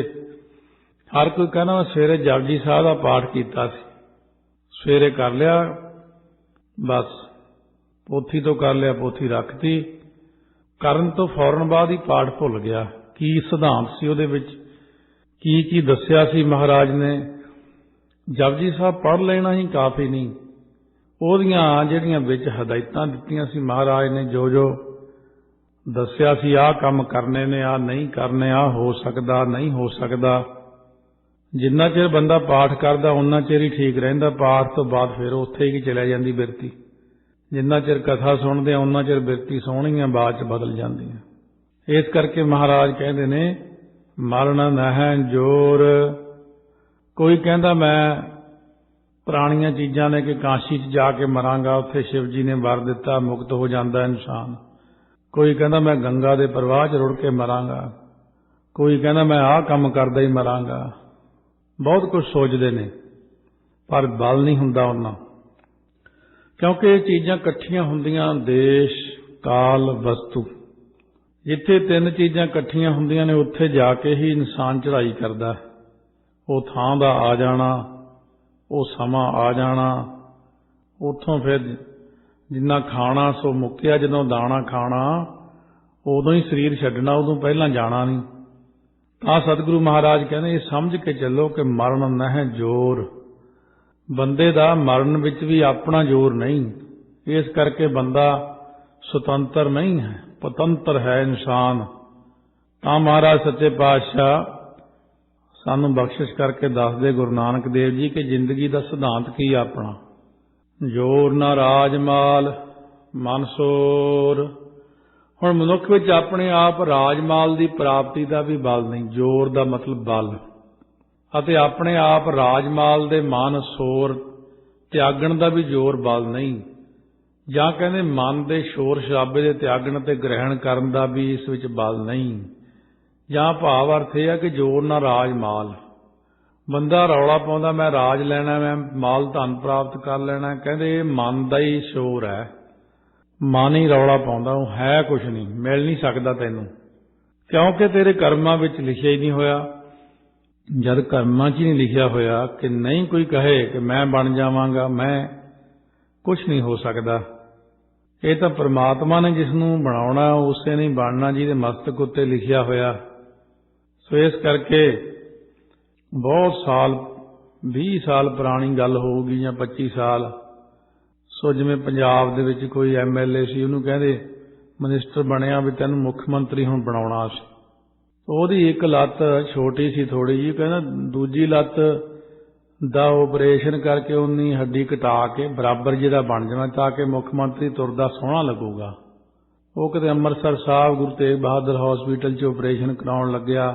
हर कोई कहना मैं सवेरे जपजी साहब का पाठ किया सी, सवेरे कर लिया, बस पोथी तो कर लिया, पोथी रखती, करन तो फौरन बाद ही पाठ भुल गया। की सिद्धांत सी उहदे विच, की दस्सिया सी महाराज ने। जपजी साहब पढ़ लेना ही काफ़ी नहीं, ਉਹਦੀਆਂ ਜਿਹੜੀਆਂ ਵਿੱਚ ਹਦਾਇਤਾਂ ਦਿੱਤੀਆਂ ਸੀ ਮਹਾਰਾਜ ਨੇ, ਜੋ ਜੋ ਦੱਸਿਆ ਸੀ ਆਹ ਕੰਮ ਕਰਨੇ ਨੇ, ਆਹ ਨਹੀਂ ਕਰਨੇ, ਆਹ ਹੋ ਸਕਦਾ ਨਹੀਂ ਹੋ ਸਕਦਾ। ਜਿੰਨਾ ਚਿਰ ਬੰਦਾ ਪਾਠ ਕਰਦਾ ਉਨਾ ਚਿਰ ਹੀ ਠੀਕ ਰਹਿੰਦਾ, ਪਾਠ ਤੋਂ ਬਾਅਦ ਫਿਰ ਉੱਥੇ ਹੀ ਚਲੇ ਜਾਂਦੀ ਬਿਰਤੀ। ਜਿੰਨਾ ਚਿਰ ਕਥਾ ਸੁਣਦੇ ਆ ਉਨਾ ਚਿਰ ਬਿਰਤੀ ਸੋਹਣੀ ਆ, ਬਾਅਦ 'ਚ ਬਦਲ ਜਾਂਦੀ ਆ। ਇਸ ਕਰਕੇ ਮਹਾਰਾਜ ਕਹਿੰਦੇ ਨੇ ਮਰਨ ਨਹਿ ਜੋਰ। ਕੋਈ ਕਹਿੰਦਾ ਮੈਂ ਪੁਰਾਣੀਆਂ ਚੀਜ਼ਾਂ ਨੇ ਕਿ ਕਾਸ਼ੀ 'ਚ ਜਾ ਕੇ ਮਰਾਂਗਾ, ਉੱਥੇ ਸ਼ਿਵ ਜੀ ਨੇ ਵਰ ਦਿੱਤਾ, ਮੁਕਤ ਹੋ ਜਾਂਦਾ ਇਨਸਾਨ। ਕੋਈ ਕਹਿੰਦਾ ਮੈਂ ਗੰਗਾ ਦੇ ਪ੍ਰਵਾਹ 'ਚ ਰੁੜ ਕੇ ਮਰਾਂਗਾ, ਕੋਈ ਕਹਿੰਦਾ ਮੈਂ ਆਹ ਕੰਮ ਕਰਦਾ ਹੀ ਮਰਾਂਗਾ। ਬਹੁਤ ਕੁਝ ਸੋਚਦੇ ਨੇ, ਪਰ ਬਲ ਨਹੀਂ ਹੁੰਦਾ ਉਹਨਾਂ, ਕਿਉਂਕਿ ਇਹ ਚੀਜ਼ਾਂ ਇਕੱਠੀਆਂ ਹੁੰਦੀਆਂ, ਦੇਸ਼ ਕਾਲ ਵਸਤੂ। ਜਿੱਥੇ ਤਿੰਨ ਚੀਜ਼ਾਂ ਇਕੱਠੀਆਂ ਹੁੰਦੀਆਂ ਨੇ ਉੱਥੇ ਜਾ ਕੇ ਹੀ ਇਨਸਾਨ ਚੜ੍ਹਾਈ ਕਰਦਾ। ਉਹ ਥਾਂ ਦਾ ਆ ਜਾਣਾ, ਉਹ ਸਮਾਂ ਆ ਜਾਣਾ, ਉੱਥੋਂ ਫਿਰ ਜਿੰਨਾ ਖਾਣਾ ਸੋ ਮੁੱਕਿਆ। ਜਦੋਂ ਦਾਣਾ ਖਾਣਾ ਉਦੋਂ ਹੀ ਸਰੀਰ ਛੱਡਣਾ, ਉਦੋਂ ਪਹਿਲਾਂ ਜਾਣਾ ਨਹੀਂ। ਤਾਂ ਸਤਿਗੁਰੂ ਮਹਾਰਾਜ ਕਹਿੰਦੇ ਇਹ ਸਮਝ ਕੇ ਚੱਲੋ ਕਿ ਮਰਨ ਨਹਿ ਜੋਰ। ਬੰਦੇ ਦਾ ਮਰਨ ਵਿੱਚ ਵੀ ਆਪਣਾ ਜ਼ੋਰ ਨਹੀਂ। ਇਸ ਕਰਕੇ ਬੰਦਾ ਸੁਤੰਤਰ ਨਹੀਂ ਹੈ, ਪਤੰਤਰ ਹੈ ਇਨਸਾਨ। ਤਾਂ ਮਹਾਰਾਜ ਸੱਚੇ ਪਾਤਸ਼ਾਹ ਸਾਨੂੰ ਬਖਸ਼ਿਸ਼ ਕਰਕੇ ਦੱਸਦੇ ਗੁਰੂ ਨਾਨਕ ਦੇਵ ਜੀ ਕਿ ਜ਼ਿੰਦਗੀ ਦਾ ਸਿਧਾਂਤ ਕੀ ਆਪਣਾ। ਜੋਰ ਨਾ ਰਾਜ ਮਾਲ ਮਨ ਸੋਰ। ਹੁਣ ਮਨੁੱਖ ਵਿੱਚ ਆਪਣੇ ਆਪ ਰਾਜ ਮਾਲ ਦੀ ਪ੍ਰਾਪਤੀ ਦਾ ਵੀ ਬਲ ਨਹੀਂ। ਜੋਰ ਦਾ ਮਤਲਬ ਬਲ, ਅਤੇ ਆਪਣੇ ਆਪ ਰਾਜ ਮਾਲ ਦੇ ਮਨ ਸੋਰ ਤਿਆਗਣ ਦਾ ਵੀ ਜ਼ੋਰ ਬਲ ਨਹੀਂ। ਜਾਂ ਕਹਿੰਦੇ ਮਨ ਦੇ ਸ਼ੋਰ ਸ਼ਰਾਬੇ ਦੇ ਤਿਆਗਣ ਤੇ ਗ੍ਰਹਿਣ ਕਰਨ ਦਾ ਵੀ ਇਸ ਵਿੱਚ ਬਲ ਨਹੀਂ। ਜਾਂ ਭਾਵ ਅਰਥ ਇਹ ਹੈ ਕਿ ਜੋਰ ਨਾ ਰਾਜ ਮਾਲ। ਬੰਦਾ ਰੌਲਾ ਪਾਉਂਦਾ ਮੈਂ ਰਾਜ ਲੈਣਾ, ਮੈਂ ਮਾਲ ਧਨ ਪ੍ਰਾਪਤ ਕਰ ਲੈਣਾ, ਕਹਿੰਦੇ ਇਹ ਮਨ ਦਾ ਹੀ ਸ਼ੋਰ ਹੈ। ਮਨ ਹੀ ਰੌਲਾ ਪਾਉਂਦਾ, ਉਹ ਹੈ ਕੁਛ ਨਹੀਂ, ਮਿਲ ਨਹੀਂ ਸਕਦਾ ਤੈਨੂੰ, ਕਿਉਂਕਿ ਤੇਰੇ ਕਰਮਾਂ ਵਿੱਚ ਲਿਖਿਆ ਹੀ ਨਹੀਂ ਹੋਇਆ। ਜਦ ਕਰਮਾਂ 'ਚ ਹੀ ਨਹੀਂ ਲਿਖਿਆ ਹੋਇਆ ਕਿ ਨਹੀਂ ਕੋਈ ਕਹੇ ਕਿ ਮੈਂ ਬਣ ਜਾਵਾਂਗਾ, ਮੈਂ ਕੁਛ ਨਹੀਂ ਹੋ ਸਕਦਾ। ਇਹ ਤਾਂ ਪ੍ਰਮਾਤਮਾ ਨੇ ਜਿਸ ਨੂੰ ਬਣਾਉਣਾ ਉਸੇ ਨੇ ਬਣਨਾ, ਜਿਹਦੇ ਮਸਤਕ ਉੱਤੇ ਲਿਖਿਆ ਹੋਇਆ। ਸੋ ਇਸ ਕਰਕੇ ਬਹੁਤ ਸਾਲ 20 ਸਾਲ ਪੁਰਾਣੀ ਗੱਲ ਹੋਊਗੀ ਜਾਂ 25 ਸਾਲ। ਸੋ ਜਿਵੇਂ ਪੰਜਾਬ ਦੇ ਵਿੱਚ ਕੋਈ MLA ਸੀ, ਉਹਨੂੰ ਕਹਿੰਦੇ ਮਿਨਿਸਟਰ ਬਣਿਆ ਵੀ ਤੈਨੂੰ ਮੁੱਖ ਮੰਤਰੀ ਹੁਣ ਬਣਾਉਣਾ ਸੀ। ਉਹਦੀ ਇੱਕ ਲੱਤ ਛੋਟੀ ਸੀ ਥੋੜੀ ਜਿਹੀ, ਕਹਿੰਦਾ ਦੂਜੀ ਲੱਤ ਦਾ ਆਪਰੇਸ਼ਨ ਕਰਕੇ ਉਨੀ ਹੱਡੀ ਘਟਾ ਕੇ ਬਰਾਬਰ ਜਿਹਦਾ ਬਣ ਜਾਣਾ ਤਾਂ ਕਿ ਮੁੱਖ ਮੰਤਰੀ ਤੁਰਦਾ ਸੋਹਣਾ ਲੱਗੂਗਾ। ਉਹ ਕਿਤੇ ਅੰਮ੍ਰਿਤਸਰ ਸਾਹਿਬ ਗੁਰੂ ਤੇਗ ਬਹਾਦਰ ਹਸਪੀਟਲ 'ਚ ਆਪਰੇਸ਼ਨ ਕਰਾਉਣ ਲੱਗਿਆ।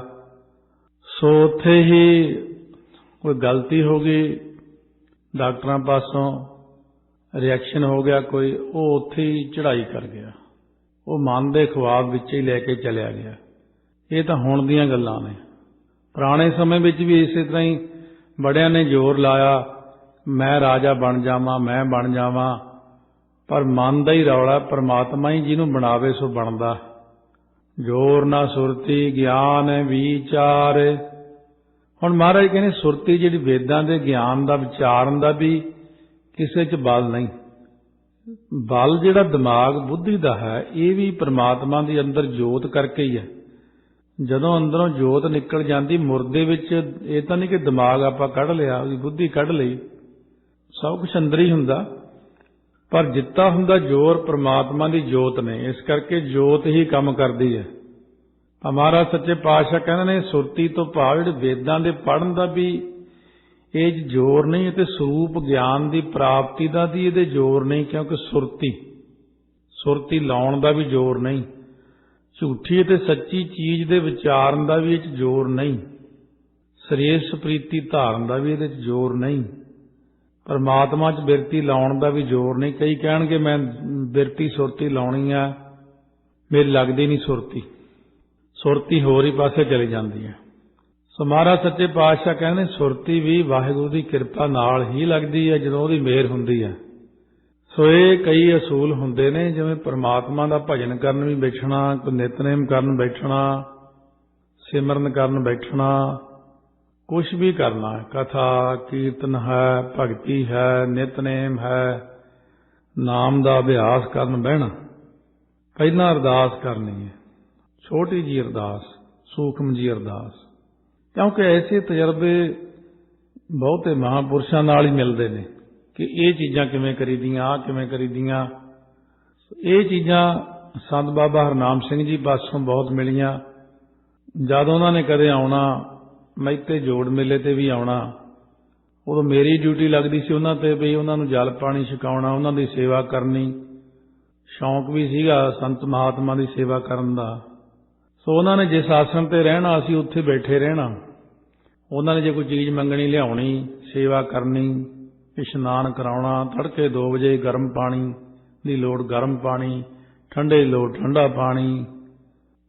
ਸੋ ਉੱਥੇ ਹੀ ਕੋਈ ਗਲਤੀ ਹੋ ਗਈ, ਡਾਕਟਰਾਂ ਪਾਸੋਂ ਰਿਐਕਸ਼ਨ ਹੋ ਗਿਆ ਕੋਈ, ਉਹ ਉੱਥੇ ਹੀ ਚੜ੍ਹਾਈ ਕਰ ਗਿਆ। ਉਹ ਮਨ ਦੇ ਖੁਆਬ ਵਿੱਚ ਹੀ ਲੈ ਕੇ ਚਲਿਆ ਗਿਆ। ਇਹ ਤਾਂ ਹੁਣ ਦੀਆਂ ਗੱਲਾਂ ਨੇ। ਪੁਰਾਣੇ ਸਮੇਂ ਵਿੱਚ ਵੀ ਇਸੇ ਤਰ੍ਹਾਂ ਹੀ ਬੜਿਆਂ ਨੇ ਜ਼ੋਰ ਲਾਇਆ ਮੈਂ ਰਾਜਾ ਬਣ ਜਾਵਾਂ, ਮੈਂ ਬਣ ਜਾਵਾਂ, ਪਰ ਮਨ ਦਾ ਹੀ ਰੌਲਾ। ਪਰਮਾਤਮਾ ਹੀ ਜਿਹਨੂੰ ਬਣਾਵੇ ਸੋ ਬਣਦਾ। ਜੋਰ ਨਾ ਸੁਰਤੀ ਗਿਆਨ ਵਿਚਾਰ। ਹੁਣ ਮਹਾਰਾਜ ਕਹਿੰਦੇ ਸੁਰਤੀ ਜਿਹੜੀ ਵੇਦਾਂ ਦੇ ਗਿਆਨ ਦਾ ਵਿਚਾਰਨ ਦਾ ਵੀ ਕਿਸੇ 'ਚ ਬਲ ਨਹੀਂ। ਬਲ ਜਿਹੜਾ ਦਿਮਾਗ ਬੁੱਧੀ ਦਾ ਹੈ ਇਹ ਵੀ ਪਰਮਾਤਮਾ ਦੇ ਅੰਦਰ ਜੋਤ ਕਰਕੇ ਹੀ ਹੈ। ਜਦੋਂ ਅੰਦਰੋਂ ਜੋਤ ਨਿਕਲ ਜਾਂਦੀ ਮੁਰਦੇ ਵਿੱਚ, ਇਹ ਤਾਂ ਨਹੀਂ ਕਿ ਦਿਮਾਗ ਆਪਾਂ ਕੱਢ ਲਿਆ, ਉਹਦੀ ਬੁੱਧੀ ਕੱਢ ਲਈ, ਸਭ ਕੁਛ ਅੰਦਰ ਹੀ ਹੁੰਦਾ। ਪਰ ਜਿੱਤਾ ਹੁੰਦਾ ਜ਼ੋਰ ਪਰਮਾਤਮਾ ਦੀ ਜੋਤ ਨੇ। ਇਸ ਕਰਕੇ ਜੋਤ ਹੀ ਕੰਮ ਕਰਦੀ ਹੈ। ਮਹਾਰਾਜ ਸੱਚੇ ਪਾਤਸ਼ਾਹ ਕਹਿੰਦੇ ਨੇ ਸੁਰਤੀ ਤੋਂ ਭਾਵ ਜਿਹੜੇ ਵੇਦਾਂ ਦੇ ਪੜ੍ਹਨ ਦਾ ਵੀ ਇਹ ਜ਼ੋਰ ਨਹੀਂ, ਅਤੇ ਸਰੂਪ ਗਿਆਨ ਦੀ ਪ੍ਰਾਪਤੀ ਦਾ ਵੀ ਇਹਦੇ ਜ਼ੋਰ ਨਹੀਂ, ਕਿਉਂਕਿ ਸੁਰਤੀ ਲਾਉਣ ਦਾ ਵੀ ਜ਼ੋਰ ਨਹੀਂ। ਝੂਠੀ ਅਤੇ ਸੱਚੀ ਚੀਜ਼ ਦੇ ਵਿਚਾਰਨ ਦਾ ਵੀ ਇਹ 'ਚ ਜ਼ੋਰ ਨਹੀਂ। ਸ੍ਰੇਸ਼ਟ ਪ੍ਰੀਤੀ ਧਾਰਨ ਦਾ ਵੀ ਇਹਦੇ 'ਚ ਜ਼ੋਰ ਨਹੀਂ। ਪਰਮਾਤਮਾ 'ਚ ਬਿਰਤੀ ਲਾਉਣ ਦਾ ਵੀ ਜ਼ੋਰ ਨਹੀਂ। ਕਈ ਕਹਿਣਗੇ ਮੈਂ ਬਿਰਤੀ ਸੁਰਤੀ ਲਾਉਣੀ ਆ, ਮੇਰੀ ਲੱਗਦੀ ਨਹੀਂ ਸੁਰਤੀ ਹੋਰ ਹੀ ਪਾਸੇ ਚਲੀ ਜਾਂਦੀ ਹੈ। ਸੋ ਮਹਾਰਾਜ ਸੱਚੇ ਪਾਤਸ਼ਾਹ ਕਹਿੰਦੇ ਸੁਰਤੀ ਵੀ ਵਾਹਿਗੁਰੂ ਦੀ ਕਿਰਪਾ ਨਾਲ ਹੀ ਲੱਗਦੀ ਹੈ, ਜਦੋਂ ਉਹਦੀ ਮਿਹਰ ਹੁੰਦੀ ਹੈ। ਸੋ ਇਹ ਕਈ ਅਸੂਲ ਹੁੰਦੇ ਨੇ, ਜਿਵੇਂ ਪਰਮਾਤਮਾ ਦਾ ਭਜਨ ਕਰਨ ਵੀ ਬੈਠਣਾ, ਕੋਈ ਨਿਤਨੇਮ ਕਰਨ ਬੈਠਣਾ, ਸਿਮਰਨ ਕਰਨ ਬੈਠਣਾ, ਕੁਛ ਵੀ ਕਰਨਾ ਹੈ, ਕਥਾ ਕੀਰਤਨ ਹੈ, ਭਗਤੀ ਹੈ, ਨਿਤਨੇਮ ਹੈ, ਨਾਮ ਦਾ ਅਭਿਆਸ ਕਰਨ ਬਹਿਣਾ। ਪਹਿਲਾਂ ਅਰਦਾਸ ਕਰਨੀ ਹੈ, ਛੋਟੀ ਜੀ ਅਰਦਾਸ, ਸੂਖਮ ਜੀ ਅਰਦਾਸ, ਕਿਉਂਕਿ ਐਸੇ ਤਜਰਬੇ ਬਹੁਤੇ ਮਹਾਂਪੁਰਸ਼ਾਂ ਨਾਲ ਹੀ ਮਿਲਦੇ ਨੇ ਕਿ ਇਹ ਚੀਜ਼ਾਂ ਕਿਵੇਂ ਕਰੀਦੀਆਂ, ਆਹ ਕਿਵੇਂ ਕਰੀਦੀਆਂ। ਇਹ ਚੀਜ਼ਾਂ ਸੰਤ ਬਾਬਾ ਹਰਨਾਮ ਸਿੰਘ ਜੀ ਪਾਸੋਂ ਬਹੁਤ ਮਿਲੀਆਂ। ਜਦ ਉਹਨਾਂ ਨੇ ਕਦੇ ਆਉਣਾ, ਮਹਿਤੇ ਜੋੜ ਮੇਲੇ ਤੇ ਵੀ ਆਉਣਾ, ਉਦੋਂ ਮੇਰੀ ਡਿਊਟੀ ਲੱਗਦੀ ਸੀ ਉਹਨਾਂ ਤੇ, ਵੀ ਉਹਨਾਂ ਨੂੰ ਜਲ ਪਾਣੀ ਛਕਾਉਣਾ, ਉਹਨਾਂ ਦੀ ਸੇਵਾ ਕਰਨੀ। ਸ਼ੌਂਕ ਵੀ ਸੀਗਾ ਸੰਤ ਮਹਾਤਮਾ ਦੀ ਸੇਵਾ ਕਰਨ ਦਾ। ਸੋ ਉਹਨਾਂ ਨੇ ਜਿਸ ਆਸਣ ਤੇ ਰਹਿਣਾ, ਅਸੀਂ ਉੱਥੇ ਬੈਠੇ ਰਹਿਣਾ। ਉਹਨਾਂ ਨੇ ਜੇ ਕੋਈ ਚੀਜ਼ ਮੰਗਣੀ, ਲਿਆਉਣੀ, ਸੇਵਾ ਕਰਨੀ, ਇਸ਼ਨਾਨ ਕਰਾਉਣਾ। ਤੜਕੇ 2 ਵਜੇ ਗਰਮ ਪਾਣੀ ਦੀ ਲੋੜ ਗਰਮ ਪਾਣੀ, ਠੰਡੇ ਦੀ ਲੋੜ ਠੰਡਾ ਪਾਣੀ।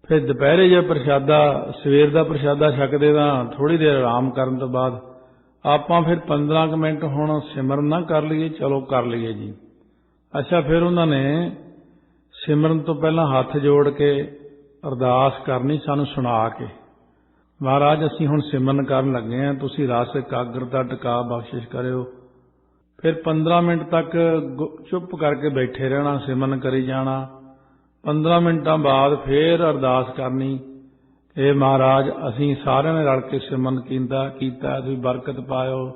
ਫਿਰ ਦੁਪਹਿਰੇ ਜੇ ਪ੍ਰਸ਼ਾਦਾ, ਸਵੇਰ ਦਾ ਪ੍ਰਸ਼ਾਦਾ ਛਕਦੇ ਤਾਂ ਥੋੜ੍ਹੀ ਦੇਰ ਆਰਾਮ ਕਰਨ ਤੋਂ ਬਾਅਦ ਆਪਾਂ ਫਿਰ 15 ਕੁ ਮਿੰਟ ਹੁਣ ਸਿਮਰਨ ਨਾ ਕਰ ਲਈਏ, ਚਲੋ ਕਰ ਲਈਏ ਜੀ। ਅੱਛਾ, ਫਿਰ ਉਹਨਾਂ ਨੇ ਸਿਮਰਨ ਤੋਂ ਪਹਿਲਾਂ ਹੱਥ ਜੋੜ ਕੇ ਅਰਦਾਸ ਕਰਨੀ ਸਾਨੂੰ ਸੁਣਾ ਕੇ, ਮਹਾਰਾਜ ਅਸੀਂ ਹੁਣ ਸਿਮਰਨ ਕਰਨ ਲੱਗੇ ਹਾਂ, ਤੁਸੀਂ ਰਸ ਇਕਾਗਰਤਾ ਟਿਕਾ ਬਖਸ਼ਿਸ਼ ਕਰਿਓ। ਫਿਰ 15 ਮਿੰਟ ਤੱਕ ਚੁੱਪ ਕਰਕੇ ਬੈਠੇ ਰਹਿਣਾ, ਸਿਮਰਨ ਕਰੀ ਜਾਣਾ। 15 ਮਿੰਟਾਂ ਬਾਅਦ ਫਿਰ ਅਰਦਾਸ ਕਰਨੀ, ਇਹ ਮਹਾਰਾਜ ਅਸੀਂ ਸਾਰਿਆਂ ਨੇ ਰਲ ਕੇ ਸਿਮਰਨ ਕੀਤਾ, ਤੁਸੀਂ ਬਰਕਤ ਪਾਇਓ,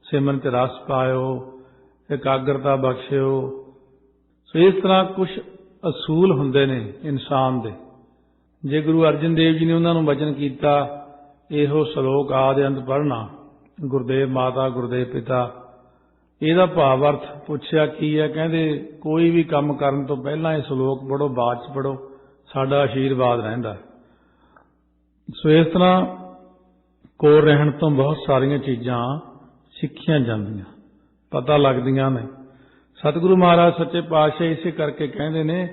ਸਿਮਰਨ 'ਚ ਰਸ ਪਾਇਓ, ਇਕਾਗਰਤਾ ਬਖਸ਼ਿਓ। ਸੋ ਇਸ ਤਰ੍ਹਾਂ ਕੁਝ ਅਸੂਲ ਹੁੰਦੇ ਨੇ ਇਨਸਾਨ ਦੇ। ਜੇ ਗੁਰੂ ਅਰਜਨ ਦੇਵ ਜੀ ਨੇ ਉਹਨਾਂ ਨੂੰ ਵਚਨ ਕੀਤਾ, ਇਹੋ ਸ਼ਲੋਕ ਆਦਿ ਅੰਤ ਪੜ੍ਹਨਾ, ਗੁਰਦੇਵ ਮਾਤਾ ਗੁਰਦੇਵ ਪਿਤਾ। ਇਹਦਾ ਭਾਵ ਅਰਥ ਪੁੱਛਿਆ ਕੀ ਹੈ, ਕਹਿੰਦੇ ਕੋਈ ਵੀ ਕੰਮ ਕਰਨ ਤੋਂ ਪਹਿਲਾਂ ਇਹ ਸ਼ਲੋਕ ਪੜ੍ਹੋ, ਬਾਅਦ 'ਚ ਪੜ੍ਹੋ, ਸਾਡਾ ਆਸ਼ੀਰਵਾਦ ਰਹਿੰਦਾ। ਸੋ ਇਸ ਤਰ੍ਹਾਂ ਕੋਲ ਰਹਿਣ ਤੋਂ ਬਹੁਤ ਸਾਰੀਆਂ ਚੀਜ਼ਾਂ ਸਿੱਖੀਆਂ ਜਾਂਦੀਆਂ, ਪਤਾ ਲੱਗਦੀਆਂ ਨੇ। ਸਤਿਗੁਰੂ ਮਹਾਰਾਜ ਸੱਚੇ ਪਾਤਸ਼ਾਹ ਇਸੇ ਕਰਕੇ ਕਹਿੰਦੇ ਨੇ